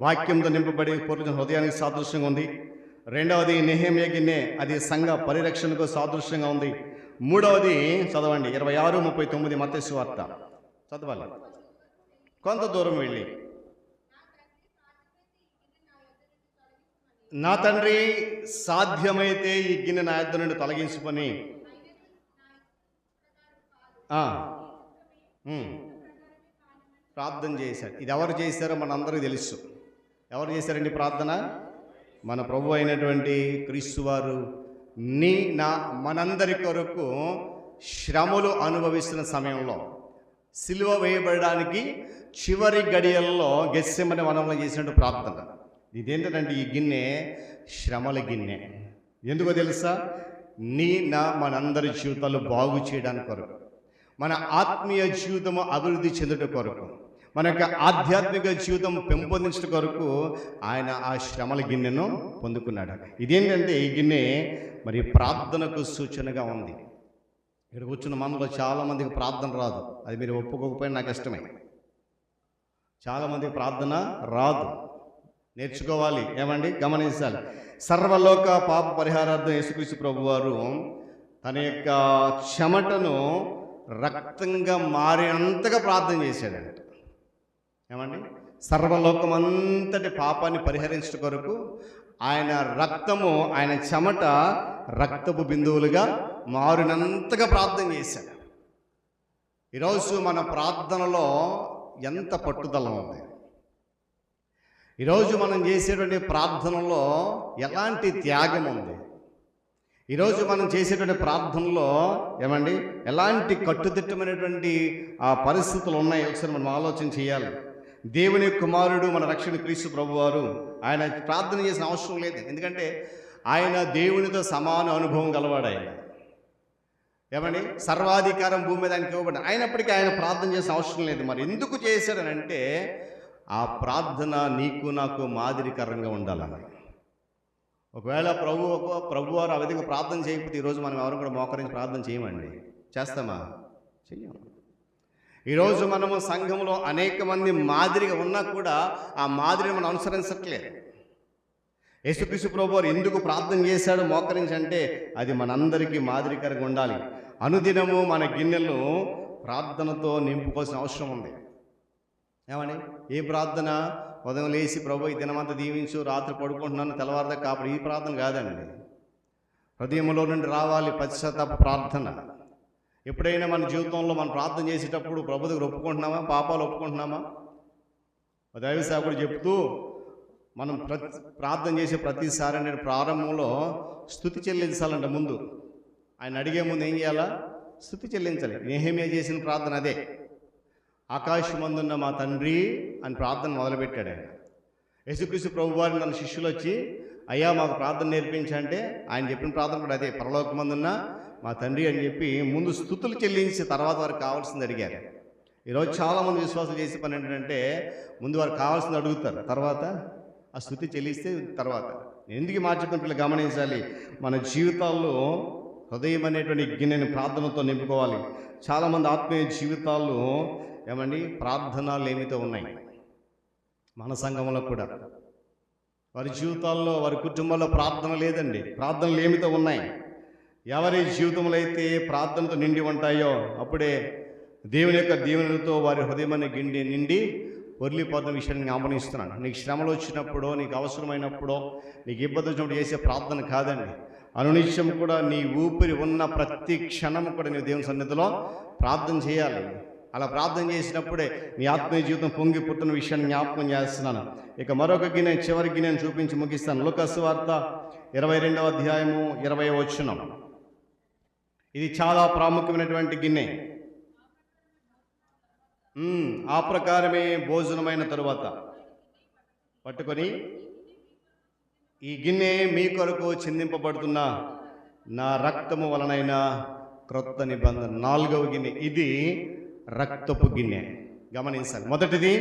వాక్యంతో నింపబడి పూర్ణ హృదయానికి సాదృశ్యంగా ఉంది. రెండవది నెహెమ్యా గిన్నె, అది సంఘ పరిరక్షణకు సాదృశ్యంగా ఉంది. మూడవది చదవండి, 26:39 మత్తయి సువార్త చదవాలి. కొంత దూరం వెళ్ళి, నా తండ్రి సాధ్యమైతే ఈ గిన్నె నా యొద్ద నుండి తొలగించుకొని, ప్రార్థన చేశాడు. ఇది ఎవరు చేశారో మనందరికీ తెలుసు. ఎవరు చేశారండి ప్రార్థన? మన ప్రభు అయినటువంటి క్రీస్తు వారు మనందరి కొరకు శ్రమలు అనుభవిస్తున్న సమయంలో, సిలువ వేయబడడానికి చివరి గడియల్లో గెత్సెమనే వనంలో చేసినట్టు ప్రార్థన. ఇదేంటంటే ఈ గిన్నె శ్రమల గిన్నె. ఎందుకో తెలుసా? మనందరి జీవితాలు బాగు చేయడానికి కొరకు, మన ఆత్మీయ జీవితము అభివృద్ధి చెందుట కొరకు, మన యొక్క ఆధ్యాత్మిక జీవితం పెంపొందించడం కొరకు ఆయన ఆ శ్రమల గిన్నెను పొందుకున్నాడు. ఇదేంటంటే ఈ గిన్నె మరి ప్రార్థనకు సూచనగా ఉంది. ఇక్కడ కూర్చున్న మనలో చాలామందికి ప్రార్థన రాదు. అది మీరు ఒప్పుకోకపోయినా నాకు ఇష్టమే. చాలామందికి ప్రార్థన రాదు, నేర్చుకోవాలి. ఏమండి, గమనించాలి. సర్వలోక పాప పరిహారార్థం యేసుక్రీస్తు ప్రభువారు తన యొక్క చెమటను రక్తంగా మారినంతగా ప్రార్థన చేశాడంట. ఏమండి, సర్వలోకమంతటి పాపాన్ని పరిహరించడం కొరకు ఆయన రక్తము, ఆయన చెమట రక్తపు బిందువులుగా మారినంతగా ప్రార్థన చేశాడు. ఈరోజు మన ప్రార్థనలో ఎంత పట్టుదల ఉంది! ఈరోజు మనం చేసేటువంటి ప్రార్థనలో ఎలాంటి త్యాగం ఉంది! ఈరోజు మనం చేసేటువంటి ప్రార్థనలో ఏమండి ఎలాంటి కట్టుదిట్టమైనటువంటి ఆ పరిస్థితులు ఉన్నాయి, ఒకసారి మనం ఆలోచన చేయాలి. దేవుని కుమారుడు, మన రక్షణ క్రీస్తు ప్రభువారు, ఆయన ప్రార్థన చేసిన అవసరం లేదు. ఎందుకంటే ఆయన దేవునితో సమాన అనుభవం గలవాడు. ఆయన ఏమండి సర్వాధికారం భూమి మీద ఆయనకి ఇవ్వబడి, అయినప్పటికీ ఆయన ప్రార్థన చేసిన అవసరం లేదు. మరి ఎందుకు చేశాడనంటే ఆ ప్రార్థన నీకు నాకు మాదిరికరంగా ఉండాలని. ఒకవేళ ప్రభువారు ఆ విధంగా ప్రార్థన చేయకపోతే ఈరోజు మనం ఎవరు కూడా మోకరించి ప్రార్థన చేయమండి. చేస్తామా? చెయ్యము. ఈరోజు మనము సంఘంలో అనేక మంది మాదిరిగా ఉన్నా కూడా ఆ మాదిరిని మనం అనుసరించట్లేదు. యేసుక్రీస్తు ప్రభువారు ఎందుకు ప్రార్థన చేశాడు మోకరించి అంటే అది మనందరికీ మాదిరికరంగా ఉండాలి. అనుదినము మన గిన్నెలు ప్రార్థనతో నింపుకోవాల్సిన అవసరం ఉంది. ఏమని? ఏ ప్రార్థన? ఉదయం లేచి ప్రభు ఈ దినమంతా దీవించు, రాత్రి పడుకుంటున్నాను, తెల్లవారుదా కాపాడు, ఈ ప్రార్థన కాదండి. హృదయంలో నుండి రావాలి పశ్చాత్తాప ప్రార్థన. ఎప్పుడైనా మన జీవితంలో మనం ప్రార్థన చేసేటప్పుడు ప్రభు దగ్గర ఒప్పుకుంటున్నామా? పాపాలు ఒప్పుకుంటున్నామా? దైవ సేవకుడు చెప్తూ మనం ప్రార్థన చేసే ప్రతిసారి నేను ప్రారంభంలో స్తుతి చెల్లించాలంట. ముందు ఆయన అడిగే ముందు ఏం చేయాలా? స్తుతి చెల్లించాలి. నెహెమ్యా చేసిన ప్రార్థన అదే. ఆకాశమందున్న మా తండ్రి అని ప్రార్థన మొదలుపెట్టాడు ఆయన. యేసుక్రీస్తు ప్రభువారిని నన్ను శిష్యులు వచ్చి అయ్యా మాకు ప్రార్థన నేర్పించంటే ఆయన చెప్పిన ప్రార్థన కూడా అదే, పరలోకమందున్న మా తండ్రి అని చెప్పి ముందు స్తుతులు చెల్లించి తర్వాత వారికి కావాల్సింది అడిగారు. ఈరోజు చాలామంది విశ్వాసాలు చేసే పని ఏంటంటే ముందు వారికి కావాల్సింది అడుగుతారు, తర్వాత ఆ స్తుతి చెల్లిస్తే తర్వాత. ఎందుకు మార్చుకున్న పిల్లలు గమనించాలి. మన జీవితాల్లో హృదయం అనేటువంటి గిన్నెని ప్రార్థనతో నింపుకోవాలి. చాలామంది ఆత్మీయ జీవితాల్లో ఏమండి ప్రార్థనలు ఏమితో ఉన్నాయి. మన సంఘంలో కూడా వారి జీవితాల్లో, వారి కుటుంబాల్లో ప్రార్థన లేదండి. ప్రార్థనలు ఏమితో ఉన్నాయి. ఎవరి జీవితంలో అయితే ప్రార్థనతో నిండి ఉంటాయో అప్పుడే దేవుని యొక్క దీవెనలతో వారి హృదయాన్ని నిండి పొర్లిపోతున్న విషయాన్ని గమనిస్తున్నాను. నీకు శ్రమలు వచ్చినప్పుడో, నీకు అవసరమైనప్పుడో, నీకు ఇబ్బంది వచ్చినప్పుడు చేసే ప్రార్థన కాదండి. అనునిత్యం కూడా నీ ఊపిరి ఉన్న ప్రతి క్షణం కూడా నీ దేవుని సన్నిధిలో ప్రార్థన చేయాలి. అలా ప్రార్థన చేసినప్పుడే నీ ఆత్మీయ జీవితం పొంగి పుట్టిన విషయాన్ని జ్ఞాపకం చేస్తున్నాను. ఇక మరొక గిన్నె, చివరి గిన్నెను చూపించి ముగిస్తాను. లూకా సువార్త 22వ అధ్యాయము 20వ వచనం. ఇది చాలా ప్రాముఖ్యమైనటువంటి గిన్నె. ఆ ప్రకారమే భోజనమైన తరువాత పట్టుకొని ఈ గిన్నె మీ కొరకు చిందింపబడుతున్న నా రక్తము వలనైన క్రొత్త నిబంధన. 4వ గిన్నె, ఇది రక్తపు గిన్నె. గమనించాలి. మొదటిది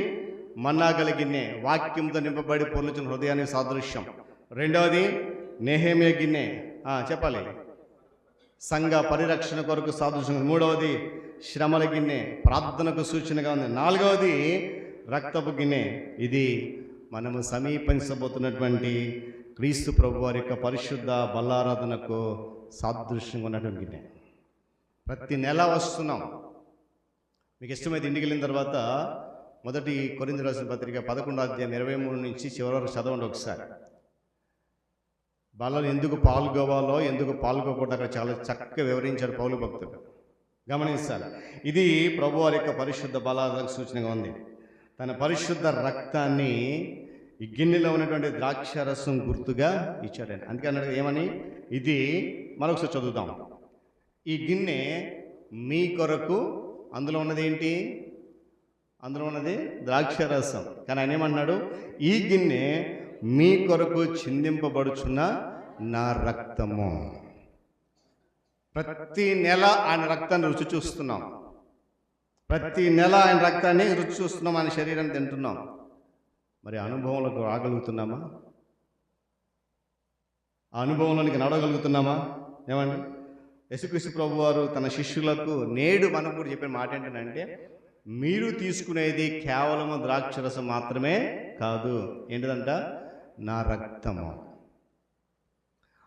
మన్నాగల గిన్నె, వాక్యంతో నింపబడి పొర్లుచున్న హృదయానికి సాదృశ్యం. రెండవది నెహెమ్యా గిన్నె, చెప్పాలి, సంఘ పరిరక్షణ కొరకు సాదృశ్యం. మూడవది శ్రమల గిన్నె, ప్రార్థనకు సూచనగా ఉంది. 4వది రక్తపు గిన్నె, ఇది మనము సమీపించబోతున్నటువంటి క్రీస్తు ప్రభు వారి యొక్క పరిశుద్ధ బల్లారాధనకు సాదృశ్యంగా ఉన్నటువంటి గిన్నె. ప్రతి నెల వస్తున్నాం. మీకు ఇష్టమైతే ఇంటికి వెళ్ళిన తర్వాత మొదటి కొరింథీయులకు రాసిన పత్రిక 11వ అధ్యాయం 23 నుంచి చివరి వరకు చదవండి ఒకసారి. బలలో ఎందుకు పాల్గొవాలో, ఎందుకు పాల్గొకూడదు అక్కడ చాలా చక్కగా వివరించాడు పౌలు భక్తుడు. గమనించాలి. ఇది ప్రభు వారి యొక్క పరిశుద్ధ బలాలకు సూచనగా ఉంది. తన పరిశుద్ధ రక్తాన్ని ఈ గిన్నెలో ఉన్నటువంటి ద్రాక్షారసం గుర్తుగా ఇచ్చాడండి. అందుకే అన్నాడు ఏమని, ఇది మరొకసారి చదువుదాం. ఈ గిన్నె మీ కొరకు, అందులో ఉన్నది ఏంటి? అందులో ఉన్నది ద్రాక్షారసం. కానీ ఆయన ఏమన్నాడు, ఈ గిన్నె మీ కొరకు చిందింపబడుచున్న నా రక్తము. ప్రతి నెల ఆయన రక్తాన్ని రుచి చూస్తున్నాం. ప్రతి నెల ఆయన రక్తాన్ని రుచి చూస్తున్నాం, ఆయన శరీరాన్ని తింటున్నాం. మరి అనుభవంలోకి రాగలుగుతున్నామా? ఆ అనుభవంలోనికి నడవగలుగుతున్నామా? ఏమండి, యేసుక్రీస్తు ప్రభు వారు తన శిష్యులకు నేడు మనకు కూడా చెప్పిన మాట ఏంటంటే, మీరు తీసుకునేది కేవలం ద్రాక్షరసం మాత్రమే కాదు. ఏంటిదంట? నా రక్తము.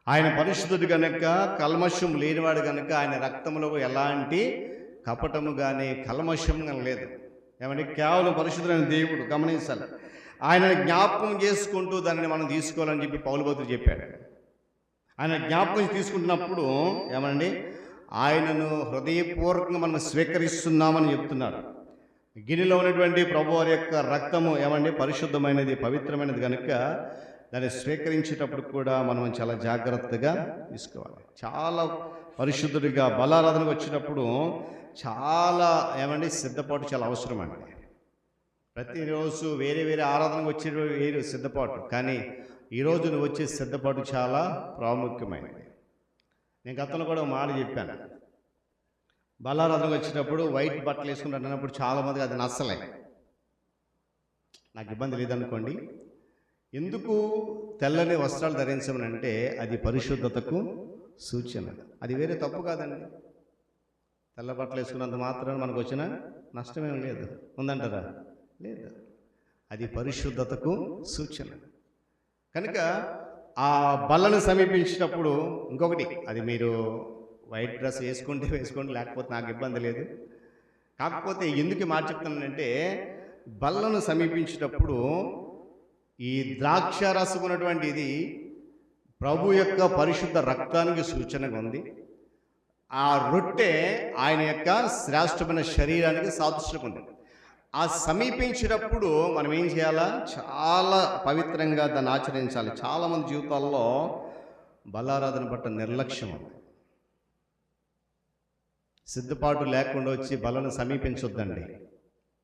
ఆయన పరిశుద్ధుడు కనుక, కల్మషం లేనివాడు కనుక ఆయన రక్తంలో ఎలాంటి కపటము కానీ కల్మషం కానీ లేదు. ఏమంటే కేవలం పరిశుద్ధుడైన దేవుడు. గమనించాలి. ఆయన జ్ఞాపకం చేసుకుంటూ దానిని మనం తీసుకోవాలని చెప్పి పౌలు భక్తుడు చెప్పాడు. ఆయన జ్ఞాపకం తీసుకుంటున్నప్పుడు ఏమనండి, ఆయనను హృదయపూర్వకంగా మనం స్వీకరిస్తున్నామని చెప్తున్నాడు. గిన్నెలో ఉన్నటువంటి ప్రభు వారి యొక్క రక్తము ఏమండి పరిశుద్ధమైనది, పవిత్రమైనది కనుక దాన్ని స్వీకరించేటప్పుడు కూడా మనం చాలా జాగ్రత్తగా తీసుకోవాలి. చాలా పరిశుద్ధుడిగా బలారాధనకు వచ్చినప్పుడు చాలా ఏమండి సిద్ధపాటు చాలా అవసరం అండి. ప్రతిరోజు వేరే వేరే ఆరాధనకు వచ్చే వేరు సిద్ధపాటు, కానీ ఈరోజు నువ్వు వచ్చే సిద్ధపాటు చాలా ప్రాముఖ్యమైనది. నేను గతంలో కూడా మాట చెప్పాను. బలారాధనకు వచ్చినప్పుడు వైట్ బట్టలు వేసుకుంటాను అన్నప్పుడు చాలామందికి అది నచ్చలే. నాకు ఇబ్బంది లేదనుకోండి. ఎందుకు తెల్లని వస్త్రాలు ధరించమని అంటే అది పరిశుద్ధతకు సూచన. అది వేరే తప్పు కాదండి. తెల్ల బట్టలు వేసుకున్నంత మాత్రాన మనకు వచ్చిన నష్టమేం లేదు. ఉందంటారా? లేదు. అది పరిశుద్ధతకు సూచన. కనుక ఆ బల్లను సమీపించినప్పుడు ఇంకొకటి, అది మీరు వైట్ డ్రెస్ వేసుకుంటే వేసుకోండి, లేకపోతే నాకు ఇబ్బంది లేదు. కాకపోతే ఎందుకు మాట చెప్తానంటే, బల్లను సమీపించేటప్పుడు ఈ ద్రాక్షారసం ఉన్నటువంటి ఇది ప్రభు యొక్క పరిశుద్ధ రక్తానికి సూచనగా ఉంది. ఆ రొట్టె ఆయన యొక్క శ్రేష్టమైన శరీరానికి సాదృశ్యంగా ఉంది. ఆ సమీపించినప్పుడు మనం ఏం చేయాలా? చాలా పవిత్రంగా దాన్ని ఆచరించాలి. చాలామంది జీవితాల్లో బలారాధన పట్ల నిర్లక్ష్యం ఉంది. సిద్ధపాటు లేకుండా వచ్చి బలను సమీపించొద్దండి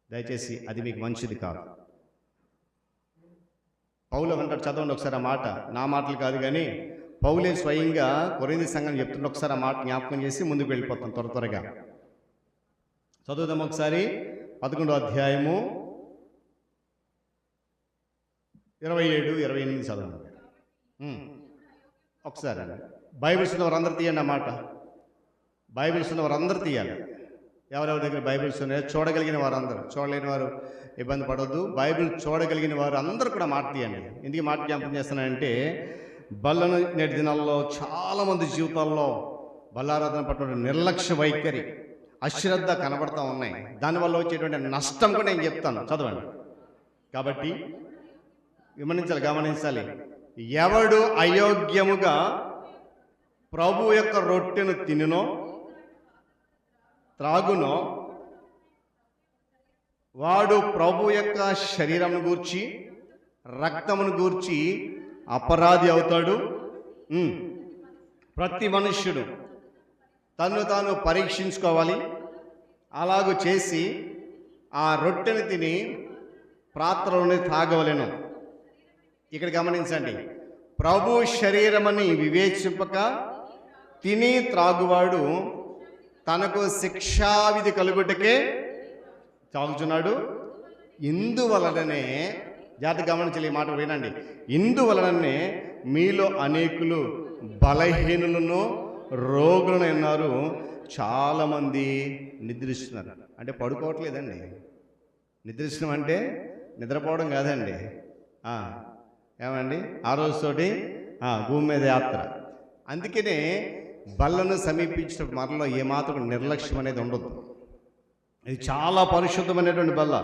దయచేసి, అది మీకు మంచిది కాదు. పౌలు అంటాడు, చదవండి ఒకసారి ఆ మాట. నా మాటలు కాదు కానీ పౌలే స్వయంగా కొరింథీ సంఘం చెప్తుంటే ఒకసారి ఆ మాట జ్ఞాపకం చేసి ముందుకు వెళ్ళిపోతాం త్వరగా. చదువుదాం ఒకసారి. 11వ అధ్యాయము 27-28 చదవండి ఒకసారి. బైబిల్స్ ఉన్న వారందరూ తీయండి ఆ మాట. బైబిల్స్ ఉన్న వారందరూ తీయాలి. ఎవరెవరి దగ్గర బైబిల్స్ ఉన్నాయో చూడగలిగిన వారందరూ, చూడలేని వారు ఇబ్బంది పడవద్దు. బైబిల్ చూడగలిగిన వారు అందరూ కూడా మాట తీయండి. ఎందుకు మాట జ్ఞాపకం చేస్తున్నానంటే, బల్లను నేటి దినాల్లో చాలామంది జీవితాల్లో బల్లారాధన పట్ల నిర్లక్ష్య వైఖరి, అశ్రద్ధ కనబడతా ఉన్నాయి. దానివల్ల వచ్చేటువంటి నష్టం కూడా నేను చెప్తాను, చదవండి. కాబట్టి గమనించాలి. ఎవడు అయోగ్యముగా ప్రభు యొక్క రొట్టెను తినునో త్రాగునో వాడు ప్రభు యొక్క శరీరమును గూర్చి రక్తమును గూర్చి అపరాధి అవుతాడు. ప్రతి మనుష్యుడు తను తాను పరీక్షించుకోవాలి. అలాగూ చేసి ఆ రొట్టెను తిని పాత్రలోనే తాగవలెను. ఇక్కడ గమనించండి, ప్రభు శరీరమని వివేచింపక తిని త్రాగువాడు తనకు శిక్షావిధి కలుగుటకే తాగుచున్నాడు. ఇందువలననే, జాగ్రత్తగా గమనించాలి ఈ మాట వినండి, ఇందువలననే మీలో అనేకులు బలహీనులను రోగులను ఉన్నారు, చాలామంది నిద్రిస్తున్నారు. అంటే పడుకోవట్లేదండి. నిద్రిస్తున్నాం అంటే నిద్రపోవడం కాదండి. ఏమండి, ఆ రోజుతోటి భూమి మీద యాత్ర. అందుకనే బల్లను సమీపించినప్పుడు మనలో ఏమాత్రం నిర్లక్ష్యం అనేది ఉండదు. ఇది చాలా పరిశుద్ధమైనటువంటి బల్ల.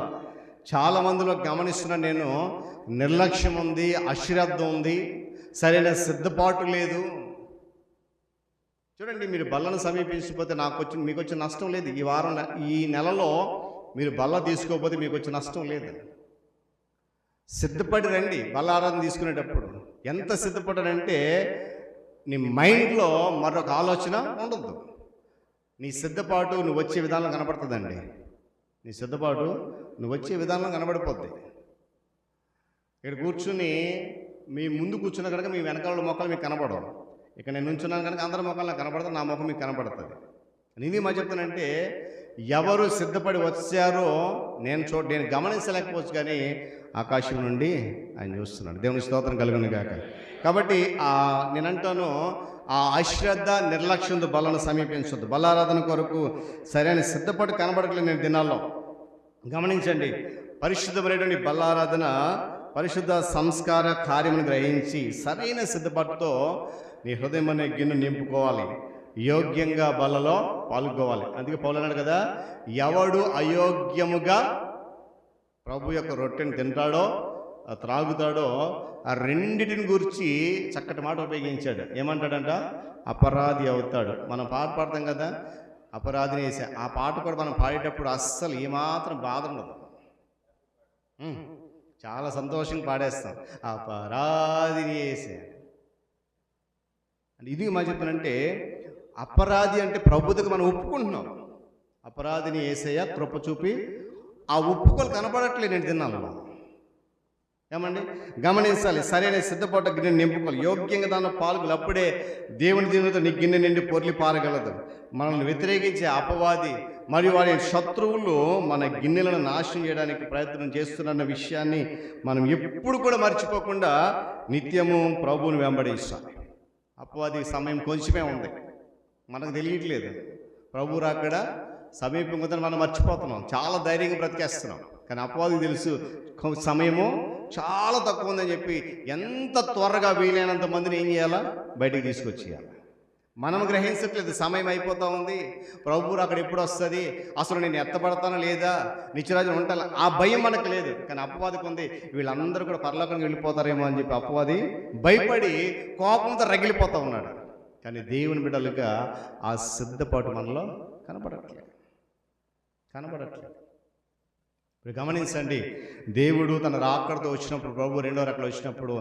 చాలా మందిలో గమనిస్తున్నాను నేను, నిర్లక్ష్యం ఉంది, అశ్రద్ధ ఉంది, సరైన సిద్ధపాటు లేదు. చూడండి, మీరు బల్లను సమీపించకపోతే మీకు వచ్చే నష్టం లేదు. ఈ నెలలో మీరు బల్ల తీసుకోకపోతే మీకు వచ్చే నష్టం లేదు. సిద్ధపడి రండి బల్ల ఆరాధన తీసుకునేటప్పుడు. ఎంత సిద్ధపడాలంటే నీ మైండ్లో మరొక ఆలోచన ఉండదు. నీ సిద్ధపాటు నువ్వు వచ్చే విధానం కనబడుతుందండి. నీ సిద్ధపాటు నువ్వు వచ్చే విధానం కనబడిపోద్ది. ఇక్కడ కూర్చుని మీ ముందు కూర్చున్న కనుక మీ వెనకాల మొక్కలు మీకు కనబడవు. ఇక్కడ నేను నుంచున్నాను కనుక అందరి మొక్కలు నాకు కనబడతాను, నా ముఖం మీకు కనబడుతుంది. నేను మా చెప్తానంటే, ఎవరు సిద్ధపడి వచ్చారో నేను గమనించలేకపోవచ్చు, కానీ ఆకాశం నుండి ఆయన చూస్తున్నాడు. దేవుని స్తోత్రం కలుగును గాక. కాబట్టి నేనంటాను, ఆ అశ్రద్ధ నిర్లక్ష్యంతో బలను సమీపించొద్దు. బలారాధన కొరకు సరైన సిద్ధపాటు కనబడట్లేదు నేను దినాల్లో. గమనించండి, పరిశుద్ధమైనటువంటి బలారాధన పరిశుద్ధ సంస్కార కార్యమును గ్రహించి సరైన సిద్ధపాటుతో నీ హృదయం అనే గిన్నె నింపుకోవాలి, యోగ్యంగా బలలో పాల్గొవాలి. అందుకే పౌలు అన్నాడు కదా, ఎవడు అయోగ్యముగా ప్రభు యొక్క రొట్టెని తింటాడో త్రాగుతాడో ఆ రెండిటిని గురించి చక్కటి మాట ఉపయోగించాడు. ఏమంటాడంట? అపరాధి అవుతాడు. మనం పాట పాడతాం కదా, అపరాధిని వేసా. ఆ పాట కూడా మనం పాడేటప్పుడు అస్సలు ఏమాత్రం బాధ ఉండదు, చాలా సంతోషంగా పాడేస్తాం. అపరాధిని వేసా. ఇది మా చెప్పానంటే, అపరాధి అంటే ప్రభుత్వకు మనం ఒప్పుకుంటున్నాం. అపరాధిని వేసేయ కృప చూపి ఆ ఒప్పుకోలు కనపడట్లేదు నేను తిన్నాను. ఏమండి, గమనించాలి. సరైన సిద్ధపాటు గిన్నె నింపుకోవాలి, యోగ్యంగా దానిలో పాల్గొలు. అప్పుడే దేవుని దీనితో నీ గిన్నె నిండి పొర్లి పారగలదు. మనల్ని వ్యతిరేకించే అపవాది మరియు వారి శత్రువులు మన గిన్నెలను నాశనం చేయడానికి ప్రయత్నం చేస్తున్న విషయాన్ని మనం ఎప్పుడు కూడా మర్చిపోకుండా నిత్యము ప్రభువుని వెంబడిస్తాం. అపవాది సమయం కొంచెమే ఉంది, మనకు తెలియట్లేదు. ప్రభు రాకడ సమీపం ఉందని మనం మర్చిపోతున్నాం, చాలా ధైర్యంగా బ్రతికేస్తున్నాం. కానీ అపవాదికి తెలుసు సమయము చాలా తక్కువ ఉందని చెప్పి ఎంత త్వరగా వీలైనంత మందిని ఏం చేయాలా? బయటికి తీసుకొచ్చేయాలి. మనం గ్రహించట్లేదు, సమయం అయిపోతూ ఉంది, ప్రభు అక్కడ ఎప్పుడు వస్తుంది, అసలు నేను ఎత్తబడతానా లేదా, నిత్యరాజ్యం ఉంటాను, ఆ భయం మనకు లేదు. కానీ అపవాదికి ఉంది, వీళ్ళందరూ కూడా పరలోకానికి వెళ్ళిపోతారేమో అని చెప్పి అపవాది భయపడి కోపంతో రగిలిపోతూ ఉన్నాడు. కానీ దేవుని బిడ్డలుగా ఆ సిద్ధపాటు మనలో కనబడట్లేదు. ఇప్పుడు గమనించండి, దేవుడు తన రాకడతో వచ్చినప్పుడు, ప్రభు రెండో రకలు వచ్చినప్పుడు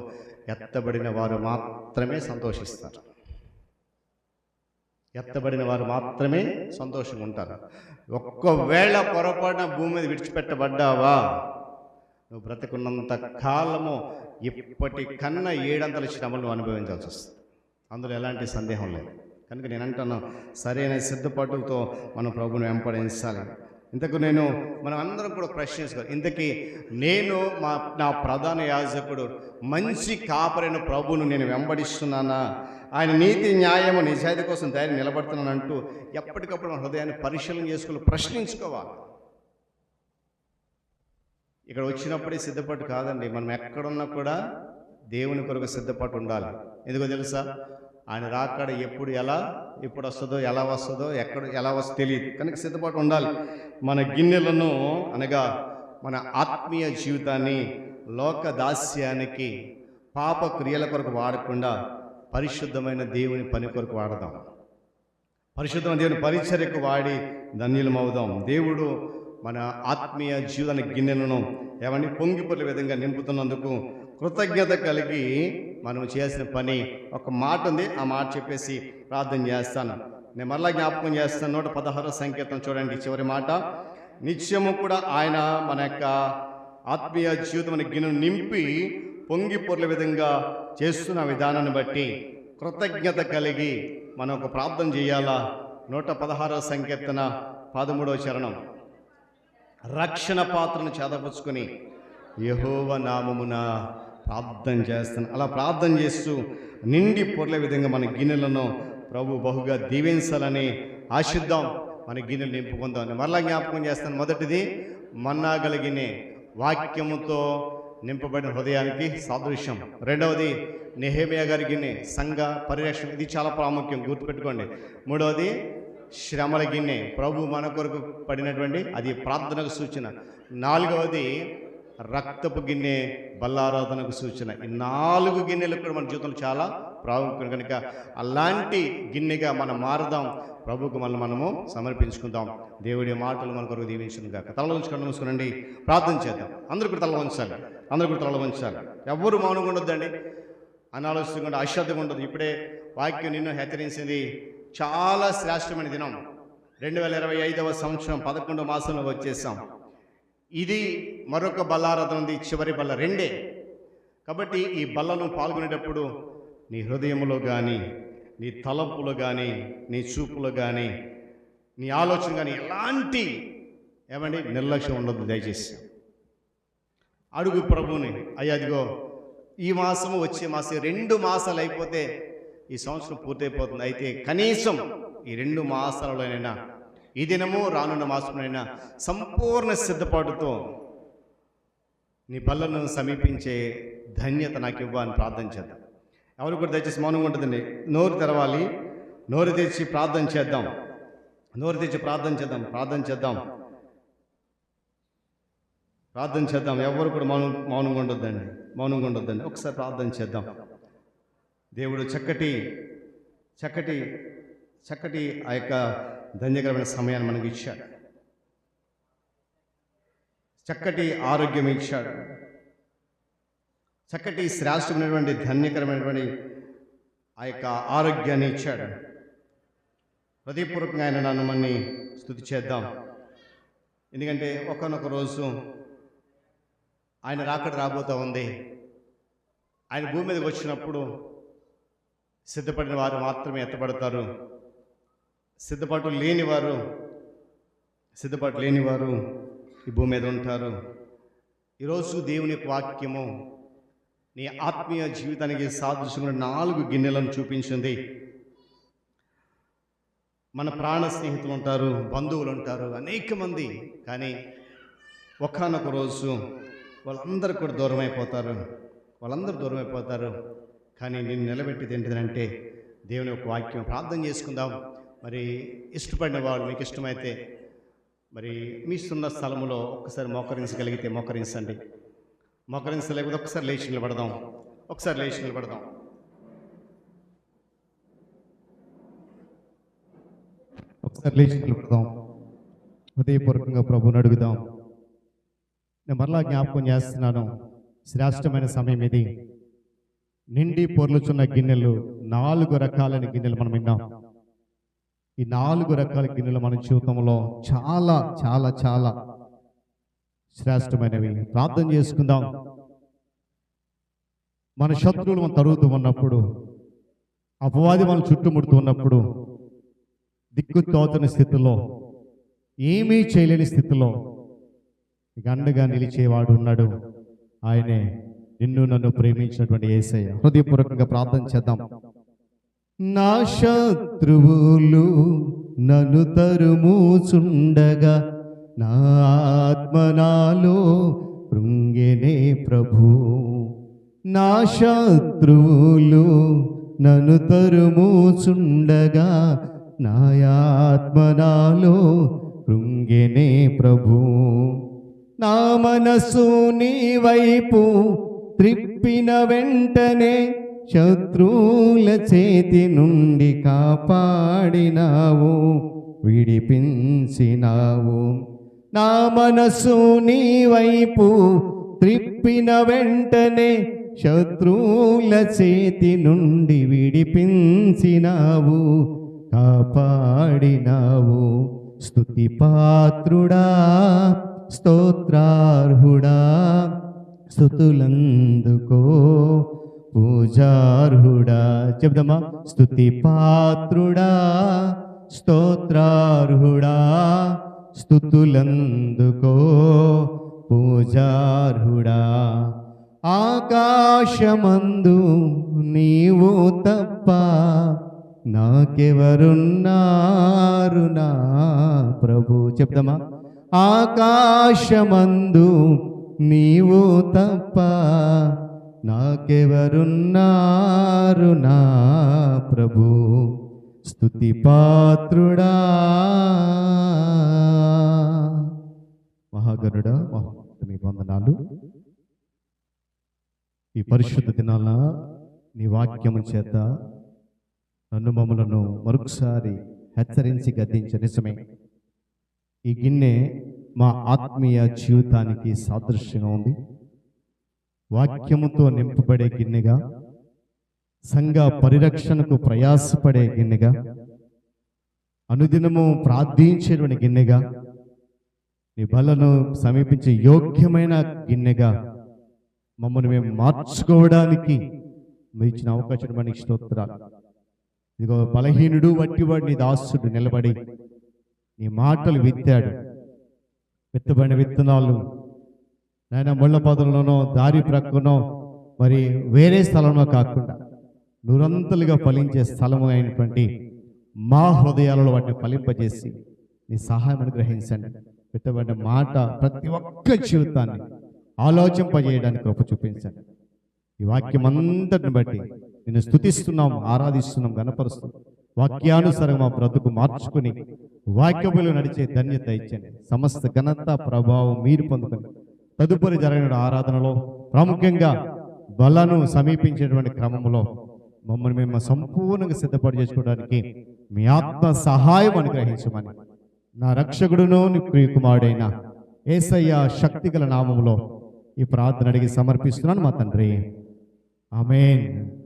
ఎత్తబడిన వారు మాత్రమే సంతోషిస్తారు. ఎత్తబడిన వారు మాత్రమే సంతోషంగా ఉంటారు. ఒక్కవేళ పొరపాటున భూమి మీద విడిచిపెట్టబడ్డావా, నువ్వు బ్రతికున్నంత కాలము ఇప్పటికన్నా 7 శ్రమలు నువ్వు అనుభవించాల్సి వస్తుంది. అందులో ఎలాంటి సందేహం లేదు. కనుక నేను అంటాను, సరైన సిద్ధపాటుతో మనం ప్రభువుని వెంపడించాలి. ఇంతకు మనం అందరం కూడా ప్రశ్నించుకోవాలి, ఇంతకీ నా ప్రధాన యాజకుడు మంచి కాపరైన ప్రభువును నేను వెంబడిస్తున్నానా, ఆయన నీతి న్యాయము నిజాయితీ కోసం ధైర్యం నిలబడుతున్నానంటూ ఎప్పటికప్పుడు మన హృదయాన్ని పరిశీలన చేసుకుని ప్రశ్నించుకోవాలి. ఇక్కడ వచ్చినప్పుడే సిద్ధపాటు కాదండి, మనం ఎక్కడున్నా కూడా దేవుని కొరకు సిద్ధపాటు ఉండాలి. ఎందుకో తెలుసా? ఆయన రాకడ ఎప్పుడు వస్తుందో, ఎలా వస్తుందో, ఎలా వస్తుందో తెలియదు. కనుక సిద్ధపాటు ఉండాలి. మన గిన్నెలను అనగా మన ఆత్మీయ జీవితాన్ని లోక దాస్యానికి, పాప క్రియల కొరకు వాడకుండా పరిశుద్ధమైన దేవుని పని కొరకు వాడదాం. పరిశుద్ధమైన దేవుని పరిచర్యకు వాడి ధన్యులమవుదాం. దేవుడు మన ఆత్మీయ జీవన గిన్నెలను పొంగిపొర్లే విధంగా నింపుతున్నందుకు కృతజ్ఞత కలిగి మనం చేసిన పని ఒక మాట ఉంది, ఆ మాట చెప్పేసి ప్రార్థన చేస్తాను. నేను మరలా జ్ఞాపకం చేస్తాను. 116 సంకీర్తన చూడండి, చివరి మాట. నిత్యము కూడా ఆయన మన యొక్క ఆత్మీయ జీవితం గిన్నెను నింపి పొంగి పొర్ల విధంగా చేస్తున్న విధానాన్ని బట్టి కృతజ్ఞత కలిగి మనం ఒక ప్రార్థన చేయాలా. 116వ సంకీర్తన 13వ చరణం, రక్షణ పాత్రను చేదపుచ్చుకొని యెహోవా నామమున ప్రార్థన చేస్తాను. అలా ప్రార్థన చేస్తూ నిండి పొర్లే విధంగా మన గిన్నెలను ప్రభు బహుగా దీవించాలని ఆశిద్దాం. మన గిన్నెలు నింపుకుందాం. మరలా జ్ఞాపకం చేస్తాను. మొదటిది మన్నా కలిగినే వాక్యముతో నింపబడిన హృదయానికి సాదృశ్యం. రెండవది నెహెమ్యా గారి గిన్నె సంఘ పరిరక్షణ, ఇది చాలా ప్రాముఖ్యం, గుర్తుపెట్టుకోండి. మూడవది శ్రమల గిన్నె, ప్రభు మన కొరకు పడినటువంటి అది ప్రార్థనకు సూచన. నాలుగవది రక్తపు గిన్నె, బల్లారాధనకు సూచన. ఈ 4 గిన్నెలు కూడా మన జీవితంలో చాలా ప్రాముఖ్యం కనుక అలాంటి గిన్నెగా మనం మారదాం. ప్రభుకు మనము సమర్పించుకుందాం. దేవుడి మాటలు మన కొరకు దీవించును గాక. తల ఉంచుకొని మూసుకోనండి, ప్రార్థన చేద్దాం. అందరూ కూడా తల వంచాలి, అందరూ కూడా తల వంచాలి. ఎవ్వరు మౌనంగా ఉండొద్దండి, అనాలోచితంగా, అశ్రద్ధగా ఉండదు. ఇప్పుడే వాక్యం నిన్ను హెచ్చరించింది. చాలా శ్రేష్టమైన దినం. 2025వ సంవత్సరం 11వ మాసంలో వచ్చేసాం. ఇది మరొక బల్లారాధన ఉంది, చివరి బల్ల, 2. కాబట్టి ఈ బల్లను పాల్గొనేటప్పుడు నీ హృదయంలో కానీ, నీ తలంపులో కానీ, నీ చూపులో కానీ, నీ ఆలోచన కానీ ఎలాంటి నిర్లక్ష్యం ఉండదు. దయచేసి అడుగు ప్రభుని, అయ్యా అదిగో ఈ మాసము వచ్చే మాసం 2 మాసాలు అయిపోతే ఈ సంవత్సరం పూర్తయిపోతుంది. అయితే కనీసం ఈ 2 మాసాలలోనైనా, ఈ దినము రానున్న మాసంలోనైనా సంపూర్ణ సిద్ధపాటుతో నీ బల్లను సమీపించే ధన్యత నాకు ఇవ్వని ప్రార్థన చేద్దాం. ఎవరు కూడా దయచేసి మౌనంగా ఉంటుందండి. నోరు తెరవాలి, నోరు తెచ్చి ప్రార్థన చేద్దాం. నోరు తెచ్చి ప్రార్థన చేద్దాం. ప్రార్థన చేద్దాం, ప్రార్థన చేద్దాం. ఎవరు కూడా మౌనంగా ఉండొద్దండి, మౌనంగా ఉండొద్దండి. ఒకసారి ప్రార్థన చేద్దాం. దేవుడు చక్కటి చక్కటి చక్కటి ఆ యొక్క ధన్యకరమైన సమయాన్ని మనకి ఇచ్చాడు. చక్కటి ఆరోగ్యం ఇచ్చాడు. చక్కటి శ్రేష్టమైనటువంటి ధన్యకరమైనటువంటి ఆ యొక్క ఆరోగ్యాన్ని ఇచ్చాడు. హృదయపూర్వకంగా ఆయన నన్ను మన్ని స్తుతి చేద్దాం. ఎందుకంటే ఒకానొక రోజు ఆయన రాకడ రాబోతూ ఉంది. ఆయన భూమి మీదకి వచ్చినప్పుడు సిద్ధపడిన వారు మాత్రమే ఎత్తబడతారు. సిద్ధపాటు లేనివారు ఈ భూమి మీద ఉంటారు. ఈరోజు దేవుని వాక్యము నీ ఆత్మీయ జీవితానికి సాదృశ్యమైన 4 గిన్నెలను చూపించింది. మన ప్రాణ స్నేహితులు ఉంటారు, బంధువులు ఉంటారు, అనేక మంది. కానీ ఒకానొక రోజు వాళ్ళందరూ కూడా దూరం అయిపోతారు. కానీ నేను నిలబెట్టేది ఏంటిదంటే దేవుని యొక్క వాక్యం. ప్రార్థన చేసుకుందాం. మరి ఇష్టపడిన వాళ్ళు, మీకు ఇష్టమైతే మరి మీ సున్న స్థలంలో ఒక్కసారి మోకరించగలిగితే మోకరించండి. మోకరించలేకపోతే ఒకసారి లేచి నిలబడదాం. హృదయపూర్వకంగా ప్రభువుని అడుగుదాం. నేను మరలా జ్ఞాపకం చేస్తున్నాను, శ్రేష్టమైన సమయం ఇది. నిండి పొర్లుచున్న గిన్నెలు, 4 రకాలైన గిన్నెలు మనం విన్నాం. ఈ 4 రకాల గిన్నెలు మన జీవితంలో చాలా చాలా చాలా శ్రేష్టమైనవి. ప్రార్థన చేసుకుందాం. మన శత్రువులు మనం తరుగుతూ ఉన్నప్పుడు, అపవాది మనం చుట్టుముడుతూ ఉన్నప్పుడు, దిక్కుతోచని స్థితిలో, ఏమీ చేయలేని స్థితిలో అండగా నిలిచేవాడు ఉన్నాడు. ఆయనే నిన్ను నన్ను ప్రేమించినటువంటి యేసయ్య. హృదయపూర్వకంగా ప్రార్థన చేద్దాం. నా శత్రువులు నన్ను తరుముచుండగా, నా ఆత్మ నాలో కృంగెనే ప్రభు. నా శత్రువులు నన్ను తరుముచుండగా, నా ఆత్మ నాలో కృంగెనే ప్రభు. నా మనసు నీ వైపు త్రిప్పిన వెంటనే, శత్రువుల చేతి నుండి కాపాడినావు, విడిపించినావు. నా మనసు నీ వైపు త్రిప్పిన వెంటనే, శత్రువుల చేతి నుండి విడిపించినావు, కాపాడినావు. స్తుతి పాత్రుడా, స్తోత్రార్హుడా, స్తుతులందుకో పూజార్హుడా. చెప్దామా? స్తుతి పాత్రుడా, స్తోత్రార్హుడా, స్తుతులందుకో పూజార్హుడా. ఆకాశమందు నీవు తప్ప నాకెవరున్నారు నా ప్రభు. చెప్దామా? ఆకాశమందు నీవు తప్ప నాకెవరున్నారు నా ప్రభు. స్తుతి పాత్రుడా. మహాగణుడా, మీ వందనాలు. ఈ పరిశుద్ధ దినాల నీ వాక్యము చేత నన్ను మమ్మలను మరొకసారి హెచ్చరించి గద్దించే నిజమే. ఈ గిన్నె మా ఆత్మీయ జీవితానికి సాదృశ్యంగా ఉంది. వాక్యముతో నింపబడే గిన్నెగా, సంఘ పరిరక్షణకు ప్రయాసపడే గిన్నెగా, అనుదినము ప్రార్థించేటువంటి గిన్నెగా, నీ బలను సమీపించే యోగ్యమైన గిన్నెగా మమ్మల్ని మేము మార్చుకోవడానికి మీరు ఇచ్చిన అవకాశం మనకి స్తోత్రాలు. ఇదిగో బలహీనుడు వట్టివాడు నీ దాసుడు నిలబడి నీ మాటలు విత్తాడు. విత్తబడిన విత్తనాలు నాయన ముళ్ళ పొదల్లోనో దారి ప్రక్కనో మరి వేరే స్థలంలో కాకుండా నూరంతలుగా ఫలించే స్థలము అయినటువంటి మా హృదయాలలో వాటిని ఫలింపజేసి నీ సహాయం అనుగ్రహించండి. విత్తబడిన మాట ప్రతి ఒక్క జీవితాన్ని ఆలోచింపజేయడానికి కృప చూపించండి. ఈ వాక్యం అంతటిని బట్టి నిన్ను స్తుతిస్తున్నాం, ఆరాధిస్తున్నాం, గణపరుస్తున్నాం. వాక్యానుసారంగా మా బ్రతుకు మార్చుకుని వాక్యములు నడిచే ధన్యత ఇచ్చండి. సమస్త ఘనత ప్రభావం మీరు పొందుకొని తదుపరి జరిగిన ఆరాధనలో ప్రాముఖ్యంగా బలను సమీపించేటువంటి క్రమంలో మమ్మల్ని మేము సంపూర్ణంగా సిద్ధపడి చేసుకోవడానికి మీ ఆత్మ సహాయం అనుగ్రహించమని నా రక్షకుడును నీ ప్రియకుమారుడైన యేసయ్య శక్తిగల నామములో ఈ ప్రార్థన అడిగి సమర్పిస్తున్నాను మా తండ్రి. ఆమేన్.